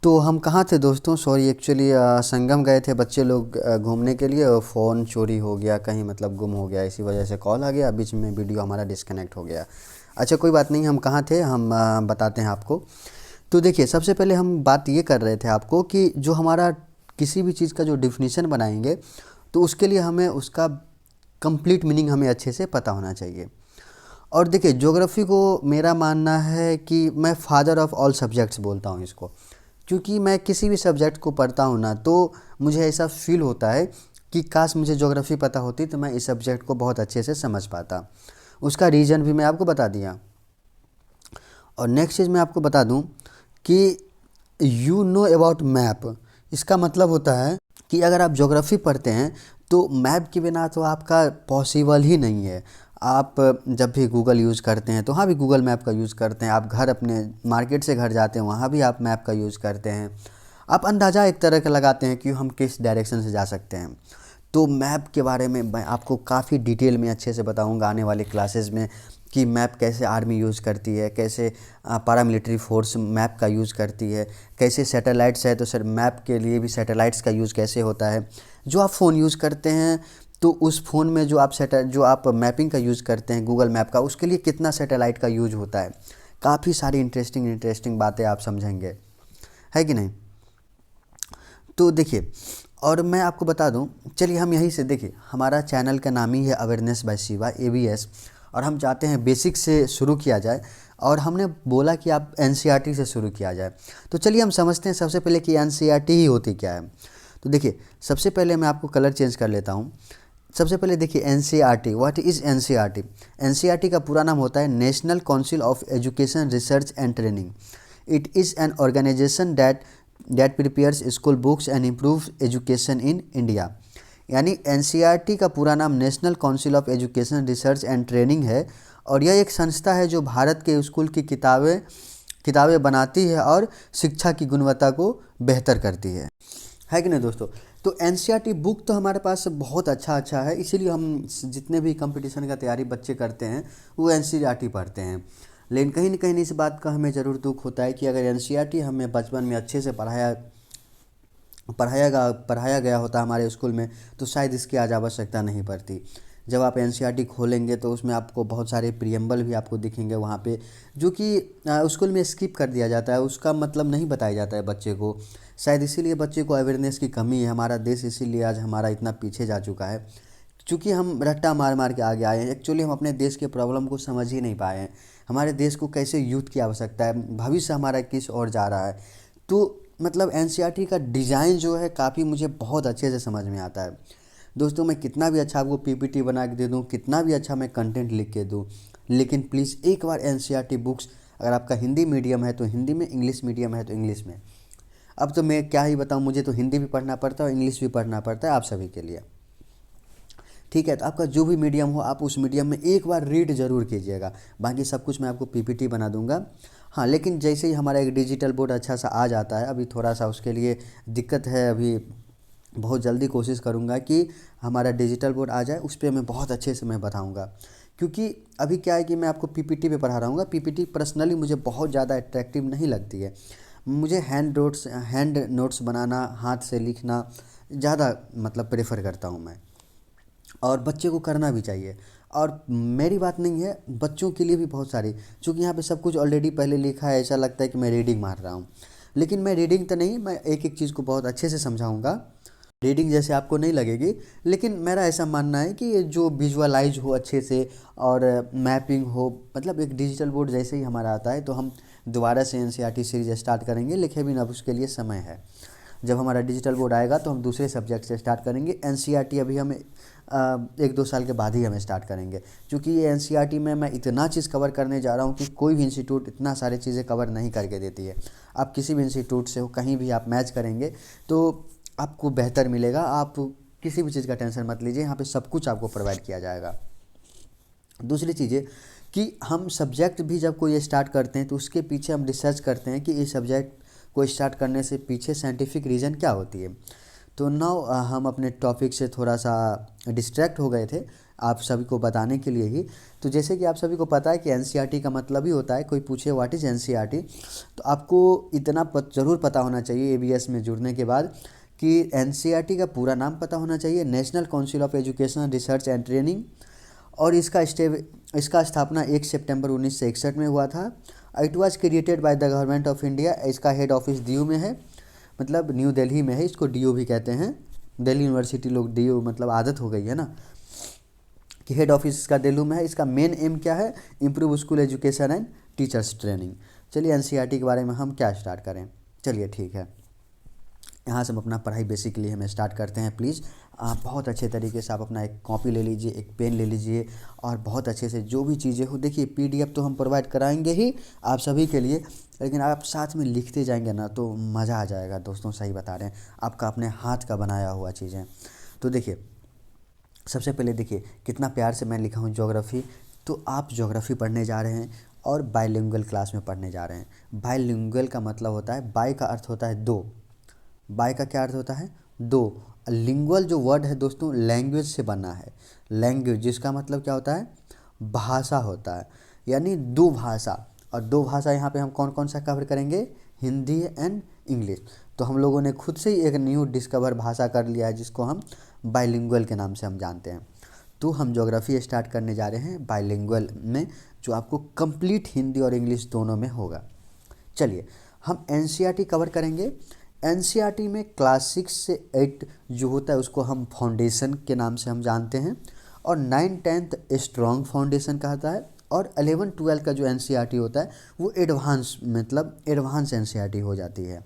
तो हम कहाँ थे दोस्तों? सॉरी, एक्चुअली संगम गए थे बच्चे लोग घूमने के लिए, और फ़ोन चोरी हो गया कहीं, मतलब गुम हो गया, इसी वजह से कॉल आ गया, बीच में वीडियो हमारा डिस्कनेक्ट हो गया। अच्छा, कोई बात नहीं, हम कहाँ थे हम बताते हैं आपको। तो देखिए, सबसे पहले हम बात ये कर रहे थे आपको कि जो हमारा किसी भी चीज़ का जो डिफिनीशन बनाएंगे, तो उसके लिए हमें उसका कंप्लीट मीनिंग हमें अच्छे से पता होना चाहिए। और देखिए, ज्योग्राफी को मेरा मानना है कि मैं फादर ऑफ ऑल सब्जेक्ट्स बोलता हूँ इसको, क्योंकि मैं किसी भी सब्जेक्ट को पढ़ता हूँ ना, तो मुझे ऐसा फील होता है कि काश मुझे ज्योग्राफी पता होती तो मैं इस सब्जेक्ट को बहुत अच्छे से समझ पाता। उसका रीज़न भी मैं आपको बता दिया। और नेक्स्ट चीज़ मैं आपको बता दूं कि यू नो अबाउट मैप, इसका मतलब होता है कि अगर आप ज्योग्राफी पढ़ते हैं तो मैप के बिना तो आपका पॉसिबल ही नहीं है। आप जब भी गूगल यूज़ करते हैं तो वहाँ भी गूगल मैप का यूज़ करते हैं, आप घर अपने मार्केट से घर जाते हैं वहाँ भी आप मैप का यूज़ करते हैं। आप अंदाज़ा एक तरह का लगाते हैं कि हम किस डायरेक्शन से जा सकते हैं। तो मैप के बारे में मैं आपको काफ़ी डिटेल में अच्छे से बताऊंगा आने वाले क्लासेस में, कि मैप कैसे आर्मी यूज़ करती है, कैसे पारामिलिट्री फोर्स मैप का यूज़ करती है, कैसे सैटेलाइट्स है तो सर मैप के लिए भी सैटेलाइट्स का यूज़ कैसे होता है। जो आप फ़ोन यूज़ करते हैं तो उस फ़ोन में जो आप मैपिंग का यूज़ करते हैं गूगल मैप का, उसके लिए कितना सैटेलाइट का यूज होता है। काफ़ी सारी इंटरेस्टिंग इंटरेस्टिंग बातें आप समझेंगे, है कि नहीं? तो देखिए, और मैं आपको बता दूं, चलिए हम यहीं से देखिए, हमारा चैनल का नाम ही है अवेयरनेस बाय शिवा, ABS। और हम चाहते हैं बेसिक से शुरू किया जाए, और हमने बोला कि आप NCERT से शुरू किया जाए। तो चलिए हम समझते हैं सबसे पहले कि NCERT ही होती क्या है। तो देखिए, सबसे पहले मैं आपको कलर चेंज कर लेता हूँ। सबसे पहले देखिए, NCERT, what is NCERT? NCERT का पूरा नाम होता है national council of education research and training. It is an organization that prepares school books and improve education in India. यानी NCERT का पूरा नाम national council of education research and training है, और यह एक संस्था है जो भारत के स्कूल की किताबें किताबें बनाती है और शिक्षा की गुणवत्ता को बेहतर करती है कि नहीं दोस्तों? तो NCERT बुक तो हमारे पास बहुत अच्छा अच्छा है, इसीलिए हम जितने भी कंपटीशन का तैयारी बच्चे करते हैं वो NCERT पढ़ते हैं। लेकिन कहीं ना कहीं इस बात का हमें ज़रूर दुख होता है कि अगर NCERT हमें बचपन में अच्छे से पढ़ाया गया होता हमारे स्कूल में, तो शायद इसकी आज आवश्यकता नहीं पड़ती। जब आप NCERT खोलेंगे तो उसमें आपको बहुत सारे प्रियम्बल भी आपको दिखेंगे वहाँ पे, जो कि स्कूल में स्किप कर दिया जाता है, उसका मतलब नहीं बताया जाता है बच्चे को। शायद इसीलिए बच्चे को अवेयरनेस की कमी है। हमारा देश इसीलिए आज हमारा इतना पीछे जा चुका है, क्योंकि हम रट्टा मार मार के आगे आए हैं। एक्चुअली हम अपने देश के प्रॉब्लम को समझ ही नहीं पाए हैं, हमारे देश को कैसे यूथ की आवश्यकता है, भविष्य हमारा किस ओर जा रहा है। तो मतलब NCERT का डिज़ाइन जो है काफ़ी मुझे बहुत अच्छे से समझ में आता है। दोस्तों, मैं कितना भी अच्छा आपको PPT बना के दे दूँ, कितना भी अच्छा मैं कंटेंट लिख के दूँ, लेकिन प्लीज़ एक बार NCERT बुक्स, अगर आपका हिंदी मीडियम है तो हिंदी में, इंग्लिश मीडियम है तो इंग्लिश में। अब तो मैं क्या ही बताऊँ, मुझे तो हिंदी भी पढ़ना पड़ता है और इंग्लिश भी पढ़ना पड़ता है आप सभी के लिए। ठीक है, तो आपका जो भी मीडियम हो आप उस मीडियम में एक बार रीड ज़रूर कीजिएगा। बाकी सब कुछ मैं आपको PPT बना दूंगा। हाँ, लेकिन जैसे ही हमारा एक डिजिटल बोर्ड अच्छा सा आ जाता है, अभी थोड़ा सा उसके लिए दिक्कत है, अभी बहुत जल्दी कोशिश करूँगा कि हमारा डिजिटल बोर्ड आ जाए, उस पर मैं बहुत अच्छे से मैं बताऊँगा। क्योंकि अभी क्या है कि मैं आपको PPT पे पढ़ा रहा हूँ, PPT पर्सनली मुझे बहुत ज़्यादा अट्रैक्टिव नहीं लगती है। मुझे हैंड नोट्स बनाना, हाथ से लिखना ज़्यादा मतलब प्रेफर करता हूँ मैं, और बच्चे को करना भी चाहिए। और मेरी बात नहीं है, बच्चों के लिए भी बहुत सारी, क्योंकि यहाँ पे सब कुछ ऑलरेडी पहले लिखा है, ऐसा लगता है कि मैं रीडिंग मार रहा हूँ। लेकिन मैं रीडिंग तो नहीं, मैं एक एक चीज़ को बहुत अच्छे से समझाऊंगा। रीडिंग जैसे आपको नहीं लगेगी, लेकिन मेरा ऐसा मानना है कि ये जो विजुअलाइज हो अच्छे से, और मैपिंग हो, मतलब एक डिजिटल बोर्ड जैसे ही हमारा आता है तो हम दोबारा से NCERT सीरीज स्टार्ट करेंगे, लेकिन भी अब उसके लिए समय है। जब हमारा डिजिटल बोर्ड आएगा तो हम दूसरे सब्जेक्ट से स्टार्ट करेंगे। NCERT अभी हम 1-2 साल के बाद ही हमें स्टार्ट करेंगे, क्योंकि ये NCERT में मैं इतना चीज़ कवर करने जा रहा हूँ कि कोई भी इंस्टीट्यूट इतना सारी चीज़ें कवर नहीं करके देती है। आप किसी भी इंस्टीट्यूट से हो, कहीं भी आप मैच करेंगे तो आपको बेहतर मिलेगा। आप किसी भी चीज़ का टेंशन मत लीजिए, यहाँ पे सब कुछ आपको प्रोवाइड किया जाएगा। दूसरी चीज़ है कि हम सब्जेक्ट भी जब कोई स्टार्ट करते हैं तो उसके पीछे हम रिसर्च करते हैं कि इस सब्जेक्ट को स्टार्ट करने से पीछे साइंटिफिक रीज़न क्या होती है। तो नाउ हम अपने टॉपिक से थोड़ा सा डिस्ट्रैक्ट हो गए थे। आप सभी को बताने के लिए ही। तो जैसे कि आप सभी को पता है कि एनसीईआरटी का मतलब ही होता है, कोई पूछे व्हाट इज़ एनसीईआरटी, तो आपको इतना ज़रूर पता होना चाहिए एबीएस में जुड़ने के बाद कि एनसीईआरटी का पूरा नाम पता होना चाहिए, national council of education research and training. और इसका स्थापना 1 सितंबर 1961 में हुआ था। It was created by the government of India. इसका हेड ऑफिस दीव में है, मतलब न्यू दिल्ली में है, इसको डीयू भी कहते हैं। दिल्ली यूनिवर्सिटी लोग डीयू मतलब आदत हो गई है ना कि हेड ऑफिस इसका दिल्ली में है। इसका मेन एम क्या है, improve school education and teachers training. चलिए एनसीईआरटी के बारे में हम क्या स्टार्ट करें। चलिए ठीक है, यहाँ से हम अपना पढ़ाई बेसिकली हमें स्टार्ट करते हैं। प्लीज़ आप बहुत अच्छे तरीके से आप अपना एक कॉपी ले लीजिए, एक पेन ले लीजिए, और बहुत अच्छे से जो भी चीज़ें हो, देखिए पीडीएफ तो हम प्रोवाइड कराएंगे ही आप सभी के लिए, लेकिन आप साथ में लिखते जाएंगे ना तो मज़ा आ जाएगा दोस्तों, सही बता रहे हैं, आपका अपने हाथ का बनाया हुआ चीज़ें। तो देखिए सबसे पहले देखिए कितना प्यार से मैं लिखा हूँ ज्योग्राफी। तो आप ज्योग्राफी पढ़ने जा रहे हैं और बाइलिंगुअल क्लास में पढ़ने जा रहे हैं। बाइलिंगुअल का मतलब होता है, बाई का अर्थ होता है दो, बाय का क्या अर्थ होता है, दो। लिंगुअल जो वर्ड है दोस्तों लैंग्वेज से बना है, लैंग्वेज जिसका मतलब क्या होता है, भाषा होता है, यानी दो भाषा। और दो भाषा यहाँ पे हम कौन कौन सा कवर करेंगे, हिंदी एंड इंग्लिश। तो हम लोगों ने खुद से ही एक न्यू डिस्कवर भाषा कर लिया है जिसको हम बाइलिंगुअल के नाम से हम जानते हैं। तो हम ज्योग्राफी स्टार्ट करने जा रहे हैं बाइलिंगुअल में, जो आपको कंप्लीट हिंदी और इंग्लिश दोनों में होगा। चलिए हम एनसीईआरटी कवर करेंगे। एनसीईआरटी में क्लास 6 से 8 जो होता है उसको हम फाउंडेशन के नाम से हम जानते हैं, और 9-10 स्ट्रॉन्ग फाउंडेशन कहता है, और 11-12 का जो एनसीईआरटी होता है वो एडवांस मतलब एडवांस एनसीईआरटी हो जाती है।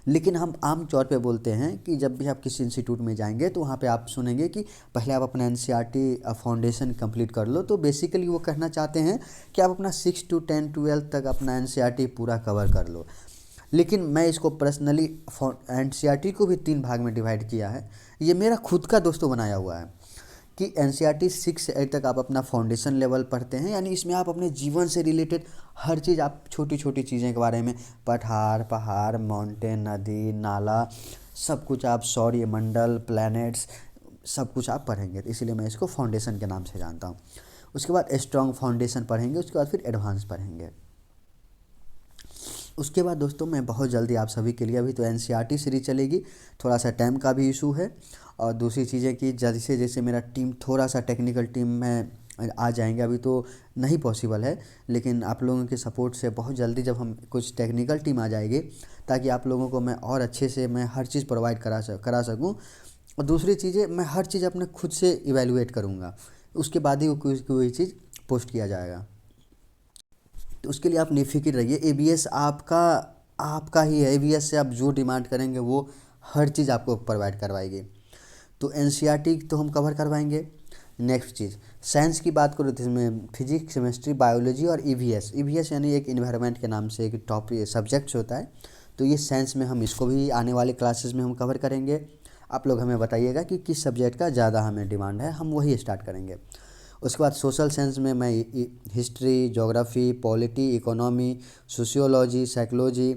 लेकिन हम आम तौर पे बोलते हैं कि जब भी आप किसी इंस्टीट्यूट में जाएंगे तो वहाँ पे आप सुनेंगे कि पहले आप अपना एनसीईआरटी फाउंडेशन कंप्लीट कर लो। तो बेसिकली वो कहना चाहते हैं कि आप अपना 6 to 10 12 तक अपना एनसीईआरटी पूरा कवर कर लो। लेकिन मैं इसको पर्सनली एनसीईआरटी को भी 3 भाग में डिवाइड किया है। ये मेरा खुद का दोस्तों बनाया हुआ है कि एनसीईआरटी 6 से 8 तक आप अपना फाउंडेशन लेवल पढ़ते हैं, यानी इसमें आप अपने जीवन से रिलेटेड हर चीज़, आप छोटी छोटी चीज़ें के बारे में, पठार पहाड़ माउंटेन नदी नाला सब कुछ, आप सौरमंडल प्लैनेट्स सब कुछ आप पढ़ेंगे। तो इसीलिए मैं इसको फाउंडेशन के नाम से जानता हूँ। उसके बाद स्ट्रॉन्ग फाउंडेशन पढ़ेंगे, उसके बाद फिर एडवांस पढ़ेंगे। उसके बाद दोस्तों मैं बहुत जल्दी आप सभी के लिए, अभी तो एनसीईआरटी सीरीज चलेगी, थोड़ा सा टाइम का भी इशू है, और दूसरी चीज़ें कि जैसे जैसे मेरा टीम थोड़ा सा टेक्निकल टीम में आ जाएंगे, अभी तो नहीं पॉसिबल है, लेकिन आप लोगों के सपोर्ट से बहुत जल्दी जब हम कुछ टेक्निकल टीम आ जाएगी, ताकि आप लोगों को मैं और अच्छे से मैं हर चीज़ प्रोवाइड करा सकूँ। और दूसरी चीज़ें मैं हर चीज़ अपने खुद से इवेलुएट करूँगा, उसके बाद ही वो कोई चीज़ पोस्ट किया जाएगा। तो उसके लिए आप निफ़िक्र रहिए, एबीएस आपका आपका ही है। एबीएस से आप जो डिमांड करेंगे वो हर चीज़ आपको प्रोवाइड करवाएगी। तो एनसीईआरटी तो हम कवर करवाएंगे। नेक्स्ट चीज़ साइंस की बात करो तो इसमें फिजिक्स केमिस्ट्री बायोलॉजी और ईवीएस। ईवीएस यानी एक इन्वायरमेंट के नाम से एक टॉपिक सब्जेक्ट्स होता है, तो ये साइंस में हम इसको भी आने वाले क्लासेस में हम कवर करेंगे। आप लोग हमें बताइएगा कि किस सब्जेक्ट का ज़्यादा हमें डिमांड है, हम वही स्टार्ट करेंगे। उसके बाद सोशल साइंस में मैं history geography polity economy sociology psychology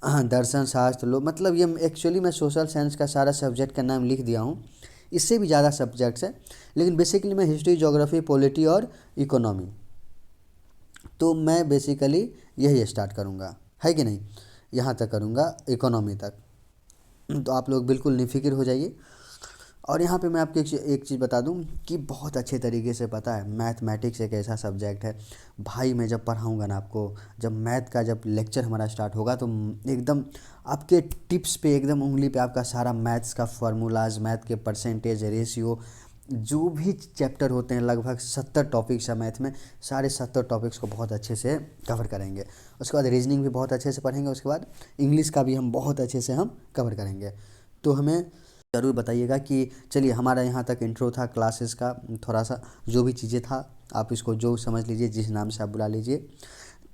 दर्शन शास्त्र लो, मतलब ये एक्चुअली मैं सोशल साइंस का सारा सब्जेक्ट का नाम लिख दिया हूँ, इससे भी ज़्यादा सब्जेक्ट्स हैं, लेकिन बेसिकली मैं हिस्ट्री ज्योग्राफी पॉलिटी और इकोनॉमी, तो मैं बेसिकली यही स्टार्ट करूँगा, है कि नहीं, यहाँ तक करूँगा इकोनॉमी तक। तो आप लोग बिल्कुल निफ़िक्र हो जाइए। और यहाँ पे मैं आपको एक चीज़ बता दूँ कि बहुत अच्छे तरीके से पता है, मैथमेटिक्स एक ऐसा सब्जेक्ट है भाई, मैं जब पढ़ाऊँगा ना आपको, जब मैथ का जब लेक्चर हमारा स्टार्ट होगा तो एकदम आपके टिप्स पे, एकदम उंगली पे आपका सारा मैथ्स का फार्मूलाज, मैथ के परसेंटेज रेशियो, जो भी चैप्टर होते हैं, लगभग 70 टॉपिक्स है मैथ में, सारे 70 टॉपिक्स को बहुत अच्छे से कवर करेंगे। उसके बाद रीजनिंग भी बहुत अच्छे से पढ़ेंगे। उसके बाद इंग्लिश का भी हम बहुत अच्छे से हम कवर करेंगे। तो हमें ज़रूर बताइएगा कि चलिए हमारा यहाँ तक इंट्रो था क्लासेस का, थोड़ा सा जो भी चीज़ें था आप इसको जो समझ लीजिए, जिस नाम से आप बुला लीजिए,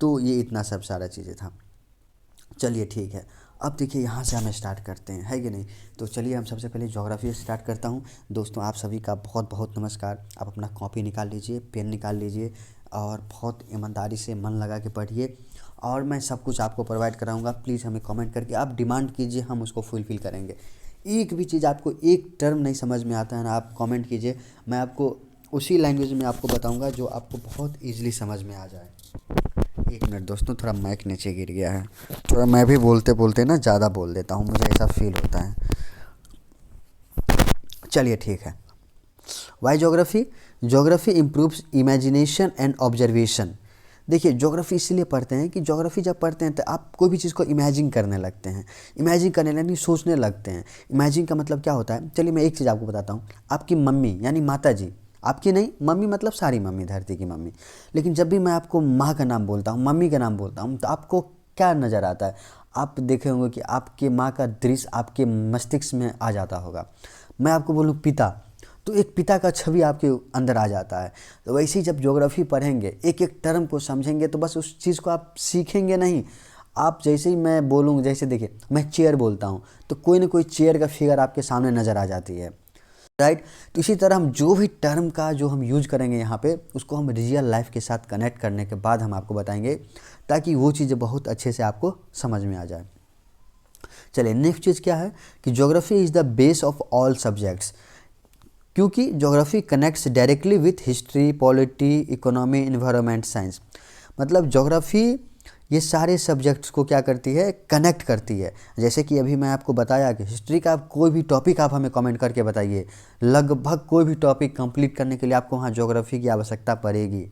तो ये इतना सब सारा चीज़ें था। चलिए ठीक है, अब देखिए यहाँ से हम स्टार्ट करते हैं, है कि नहीं। तो चलिए हम सबसे पहले ज्योग्राफी स्टार्ट करता हूँ। दोस्तों आप सभी का बहुत बहुत नमस्कार। आप अपना कॉपी निकाल लीजिए, पेन निकाल लीजिए, और बहुत ईमानदारी से मन लगा के पढ़िए, और मैं सब कुछ आपको प्रोवाइड कराऊंगा। प्लीज़ हमें कमेंट करके आप डिमांड कीजिए, हम उसको फुलफ़िल करेंगे। एक भी चीज़ आपको एक टर्म नहीं समझ में आता है ना, आप कमेंट कीजिए, मैं आपको उसी लैंग्वेज में आपको बताऊंगा जो आपको बहुत ईजिली समझ में आ जाए। एक मिनट दोस्तों, थोड़ा माइक नीचे गिर गया है, थोड़ा मैं भी बोलते बोलते ना ज़्यादा बोल देता हूँ, मुझे ऐसा फील होता है। चलिए ठीक है। Why geography? Geography improves imagination and observation. देखिए ज्योग्राफी इसलिए पढ़ते हैं कि ज्योग्राफी जब पढ़ते हैं तो आप कोई भी चीज़ को इमेजिन करने लगते हैं, इमेजिन करने लगते सोचने लगते हैं। इमेजिन का मतलब क्या होता है, चलिए मैं एक चीज़ आपको बताता हूँ। आपकी मम्मी यानी माता जी, आपकी नहीं, मम्मी मतलब सारी मम्मी, धरती की मम्मी। लेकिन जब भी मैं आपको माँ का नाम बोलता हूँ, मम्मी का नाम बोलता हूँ, तो आपको क्या नज़र आता है? आप देखे होंगे कि आपके माँ का दृश्य आपके मस्तिष्क में आ जाता होगा। मैं आपको बोलूँ पिता, तो एक पिता का छवि आपके अंदर आ जाता है। तो वैसे ही जब ज्योग्राफी पढ़ेंगे, एक एक टर्म को समझेंगे, तो बस उस चीज़ को आप सीखेंगे नहीं, आप जैसे ही मैं बोलूँ, जैसे देखिए मैं चेयर बोलता हूँ तो कोई ना कोई चेयर का फिगर आपके सामने नज़र आ जाती है, राइट। तो इसी तरह हम जो भी टर्म का जो हम यूज करेंगे यहाँ पे, उसको हम रियल लाइफ के साथ कनेक्ट करने के बाद हम आपको बताएंगे, ताकि वो चीज़ें बहुत अच्छे से आपको समझ में आ जाए। चलिए नेक्स्ट चीज़ क्या है कि geography is the base of all subjects, क्योंकि geography connects directly with history, polity, economy, environment, science. मतलब ज्योग्राफी ये सारे सब्जेक्ट्स को क्या करती है, कनेक्ट करती है। जैसे कि अभी मैं आपको बताया कि हिस्ट्री का कोई भी टॉपिक आप हमें कमेंट करके बताइए, लगभग कोई भी टॉपिक कंप्लीट करने के लिए आपको वहाँ ज्योग्राफी की आवश्यकता पड़ेगी।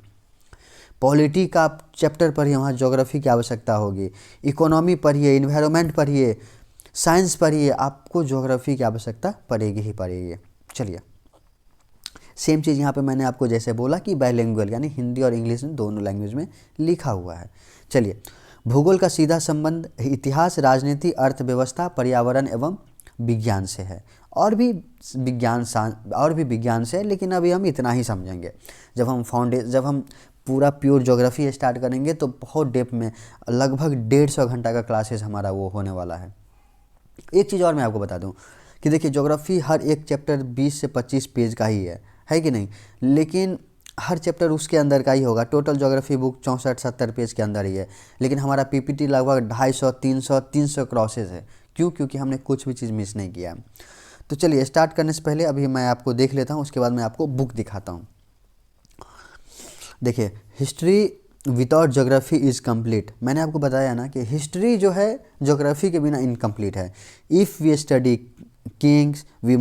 पॉलिटी का आप चैप्टर पढ़िए, वहाँ ज्योग्राफी की आवश्यकता होगी। इकोनॉमी पढ़िए, इन्वायरमेंट पढ़िए, साइंस पढ़िए, आपको ज्योग्राफी की आवश्यकता पड़ेगी ही पड़ेगी। चलिए सेम चीज़ यहाँ पे मैंने आपको जैसे बोला कि बाइलिंगुअल यानी हिंदी और इंग्लिश में दोनों लैंग्वेज में लिखा हुआ है। चलिए भूगोल का सीधा संबंध इतिहास, राजनीति, अर्थव्यवस्था, पर्यावरण एवं विज्ञान से है। और भी विज्ञान से है, लेकिन अभी हम इतना ही समझेंगे। जब हम पूरा प्योर ज्योग्राफी स्टार्ट करेंगे तो बहुत डेप्थ में, लगभग 150 घंटा का क्लासेस हमारा वो होने वाला है। एक चीज़ और मैं आपको बता दूं कि देखिए ज्योग्राफी हर एक चैप्टर 20 से 25 पेज का ही है कि नहीं, लेकिन हर चैप्टर उसके अंदर का ही होगा। टोटल ज्योग्राफी बुक 64-70 पेज के अंदर ही है, लेकिन हमारा पीपीटी लगभग 250-300 क्रॉसेज है। क्यों? क्योंकि हमने कुछ भी चीज़ मिस नहीं किया। तो चलिए स्टार्ट करने से पहले अभी मैं आपको देख लेता हूँ, उसके बाद मैं आपको बुक दिखाता हूँ। देखिए history without geography is complete. मैंने आपको बताया ना कि हिस्ट्री जो है ज्योग्राफी के बिना इनकम्प्लीट है। If we study kings we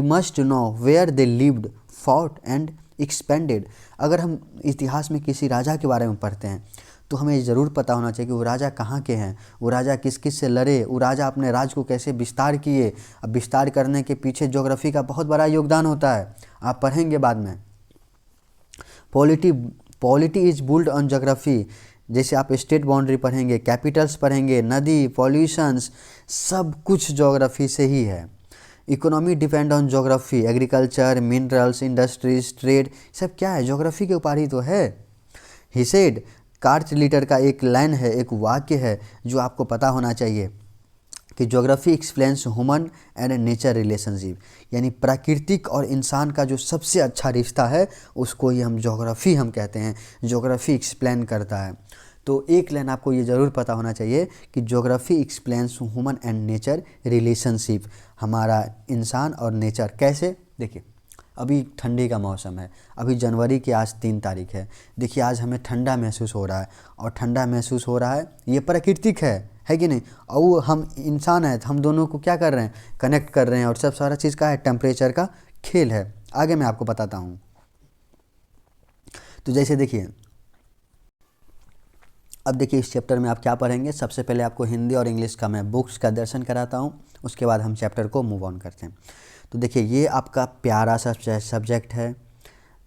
must know where they lived, fought and expanded. अगर हम इतिहास में किसी राजा के बारे में पढ़ते हैं तो हमें ज़रूर पता होना चाहिए कि वो राजा कहाँ के हैं, वो राजा किस किस से लड़े, वो राजा अपने राज को कैसे विस्तार किए। अब विस्तार करने के पीछे ज्योग्राफी का बहुत बड़ा योगदान होता है, आप पढ़ेंगे बाद में। Polity is built on geography. जैसे आप स्टेट बाउंड्री पढ़ेंगे, कैपिटल्स पढ़ेंगे, नदी, पॉल्यूशंस, सब कुछ ज्योग्राफी से ही है। Economy depend on geography, agriculture, minerals, industries, trade, सब क्या है, ज्योग्राफी के ऊपर ही तो है। ही सेड, कार्च लीटर का एक लाइन है, एक वाक्य है जो आपको पता होना चाहिए कि geography explains human and nature relationship, यानी प्राकृतिक और इंसान का जो सबसे अच्छा रिश्ता है उसको ही हम ज्योग्राफी हम कहते हैं। ज्योग्राफी एक्सप्लेन करता है। तो एक लाइन आपको ये ज़रूर पता होना चाहिए कि geography explains human and nature relationship, हमारा इंसान और नेचर कैसे। देखिए अभी ठंडी का मौसम है, अभी जनवरी की आज 3 तारीख है। देखिए आज हमें ठंडा महसूस हो रहा है, और ठंडा महसूस हो रहा है ये प्राकृतिक है कि नहीं। और वो हम इंसान हैं, हम दोनों को क्या कर रहे हैं, कनेक्ट कर रहे हैं, और सब सारा चीज़ का है, टेम्परेचर का खेल है। आगे मैं आपको बताता हूँ। तो जैसे देखिए अब देखिए इस चैप्टर में आप क्या पढ़ेंगे। सबसे पहले आपको हिंदी और इंग्लिश का मैं बुक्स का दर्शन कराता हूँ, उसके बाद हम चैप्टर को मूव ऑन करते हैं। तो देखिए ये आपका प्यारा सा सब्जेक्ट है,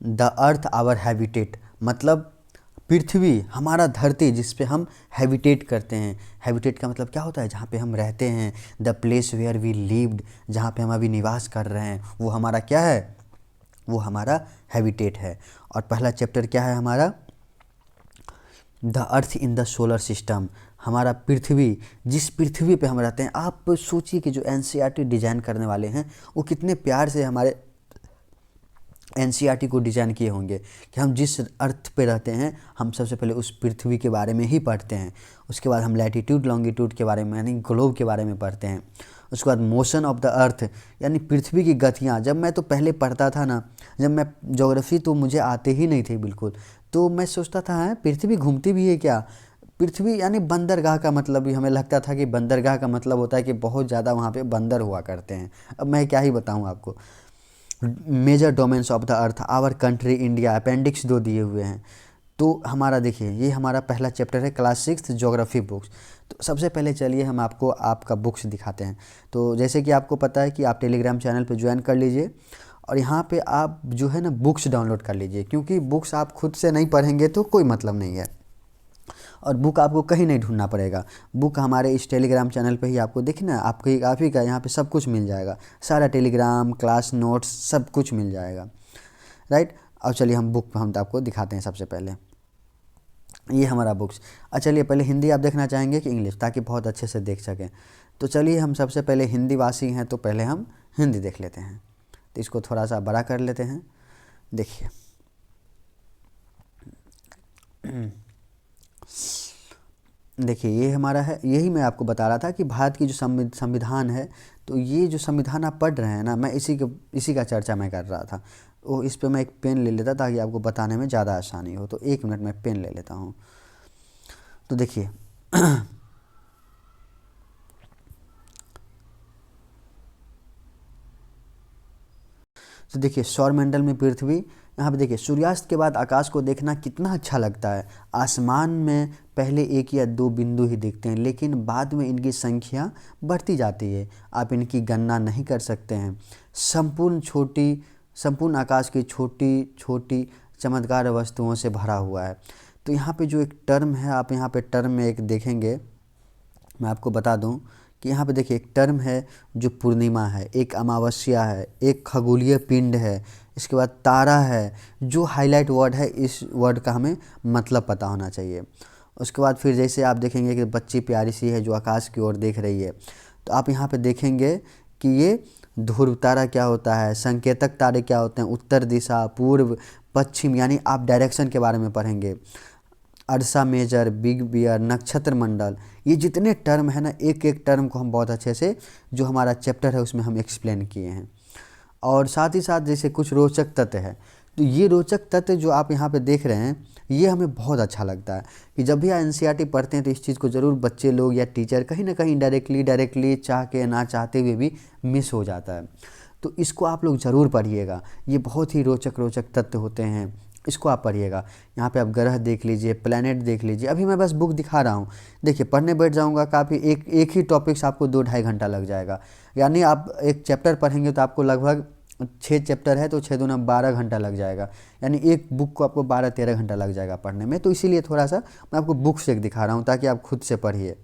द अर्थ आवर हैबिटेट, मतलब पृथ्वी हमारा धरती जिस पे हम हैबिटेट करते हैं। हैबिटेट का मतलब क्या होता है, जहाँ पे हम रहते हैं। The place where we lived, जहाँ पे हम अभी निवास कर रहे हैं, वो हमारा क्या है, वो हमारा हैबिटेट है। और पहला चैप्टर क्या है हमारा, the earth in the solar system, हमारा पृथ्वी, जिस पृथ्वी पे हम रहते हैं। आप सोचिए कि जो एनसीईआरटी डिज़ाइन करने वाले हैं वो कितने प्यार से हमारे एनसीईआरटी को डिज़ाइन किए होंगे कि हम जिस अर्थ पे रहते हैं हम सबसे पहले उस पृथ्वी के बारे में ही पढ़ते हैं। उसके बाद हम लैटिट्यूड लॉन्गिट्यूड के बारे में यानी ग्लोब के बारे में पढ़ते हैं। उसके बाद मोशन ऑफ द अर्थ यानी पृथ्वी की गतियाँ। जब मैं तो पहले पढ़ता था ना, जब मैं ज्योग्राफी तो मुझे आते ही नहीं थे बिल्कुल, तो मैं सोचता था है पृथ्वी घूमती भी है क्या। पृथ्वी यानी बंदरगाह का मतलब भी हमें लगता था कि बंदरगाह का मतलब होता है कि बहुत ज़्यादा वहाँ पे बंदर हुआ करते हैं। अब मैं क्या ही बताऊँ आपको। Major domains of the earth our country India appendix 2 दिए हुए हैं। तो हमारा देखिए ये हमारा पहला चैप्टर है क्लास 6 ज्योग्राफी बुक्स। तो सबसे पहले चलिए हम आपको आपका बुक्स दिखाते हैं। तो जैसे कि आपको पता है कि आप टेलीग्राम चैनल पे ज्वाइन कर लीजिए और यहाँ पे आप जो है ना बुक्स डाउनलोड कर लीजिए, क्योंकि बुक्स आप खुद से नहीं पढ़ेंगे तो कोई मतलब नहीं है और बुक आपको कहीं नहीं ढूंढना पड़ेगा। बुक हमारे इस टेलीग्राम चैनल पे ही आपको देखना, आपको आप ही का यहाँ पे सब कुछ मिल जाएगा, सारा टेलीग्राम क्लास नोट्स सब कुछ मिल जाएगा, राइट। अब चलिए हम बुक हम आपको दिखाते हैं। सबसे पहले ये हमारा बुक्स। अच्छा चलिए पहले हिंदी आप देखना चाहेंगे कि इंग्लिश, ताकि बहुत अच्छे से देख सकें। तो चलिए हम सबसे पहले हिंदी वासी हैं तो पहले हम हिंदी देख लेते हैं। तो इसको थोड़ा सा बड़ा कर लेते हैं। देखिए देखिए ये हमारा है, यही मैं आपको बता रहा था कि भारत की जो संविधान है, तो ये जो संविधान आप पढ़ रहे हैं ना, मैं इसी का चर्चा मैं कर रहा था। वो इस पे मैं एक पेन ले लेता ताकि आपको बताने में ज़्यादा आसानी हो। तो 1 मिनट में पेन ले लेता हूँ। तो देखिए तो देखिए सौरमंडल में पृथ्वी, यहाँ पे देखिए सूर्यास्त के बाद आकाश को देखना कितना अच्छा लगता है। आसमान में पहले 1 या 2 बिंदु ही दिखते हैं, लेकिन बाद में इनकी संख्या बढ़ती जाती है। आप इनकी गणना नहीं कर सकते हैं। संपूर्ण आकाश की छोटी छोटी चमत्कार वस्तुओं से भरा हुआ है। तो यहाँ पे जो एक टर्म है, आप यहाँ पे टर्म में एक देखेंगे, मैं आपको बता दूं कि यहाँ पे देखिए एक टर्म है जो पूर्णिमा है, एक अमावस्या है, एक खगोलीय पिंड है, इसके बाद तारा है। जो हाईलाइट वर्ड है, इस वर्ड का हमें मतलब पता होना चाहिए। उसके बाद फिर जैसे आप देखेंगे कि बच्ची प्यारी सी है जो आकाश की ओर देख रही है, तो आप यहाँ पे देखेंगे कि ये ध्रुव तारा क्या होता है, संकेतक तारे क्या होते हैं, उत्तर दिशा, पूर्व, पश्चिम, यानी आप डायरेक्शन के बारे में पढ़ेंगे। अर्सा मेजर, बिग बियर, नक्षत्र मंडल, ये जितने टर्म है ना, एक एक टर्म को हम बहुत अच्छे से जो हमारा चैप्टर है उसमें हम एक्सप्लेन किए हैं। और साथ ही साथ जैसे कुछ रोचक तथ्य है, तो ये रोचक तथ्य जो आप यहाँ पे देख रहे हैं, ये हमें बहुत अच्छा लगता है कि जब भी एनसीईआरटी पढ़ते हैं तो इस चीज़ को ज़रूर बच्चे लोग या टीचर कहीं ना कहीं डायरेक्टली चाह के ना चाहते हुए भी मिस हो जाता है। तो इसको आप लोग ज़रूर पढ़िएगा, ये बहुत ही रोचक तथ्य होते हैं, इसको आप पढ़िएगा। यहाँ पे आप ग्रह देख लीजिए, प्लैनेट देख लीजिए। अभी मैं बस बुक दिखा रहा हूँ, देखिए पढ़ने बैठ जाऊँगा काफ़ी, एक ही टॉपिक से आपको 2-2.5 घंटा लग जाएगा। यानी आप एक चैप्टर पढ़ेंगे तो आपको लगभग 6 चैप्टर है तो 6 दूना 12 घंटा लग जाएगा। यानी एक बुक को आपको 12-13 घंटा लग जाएगा पढ़ने में। तो इसीलिए थोड़ा सा मैं आपको बुक से दिखा रहा हूँ ताकि आप खुद से पढ़िए।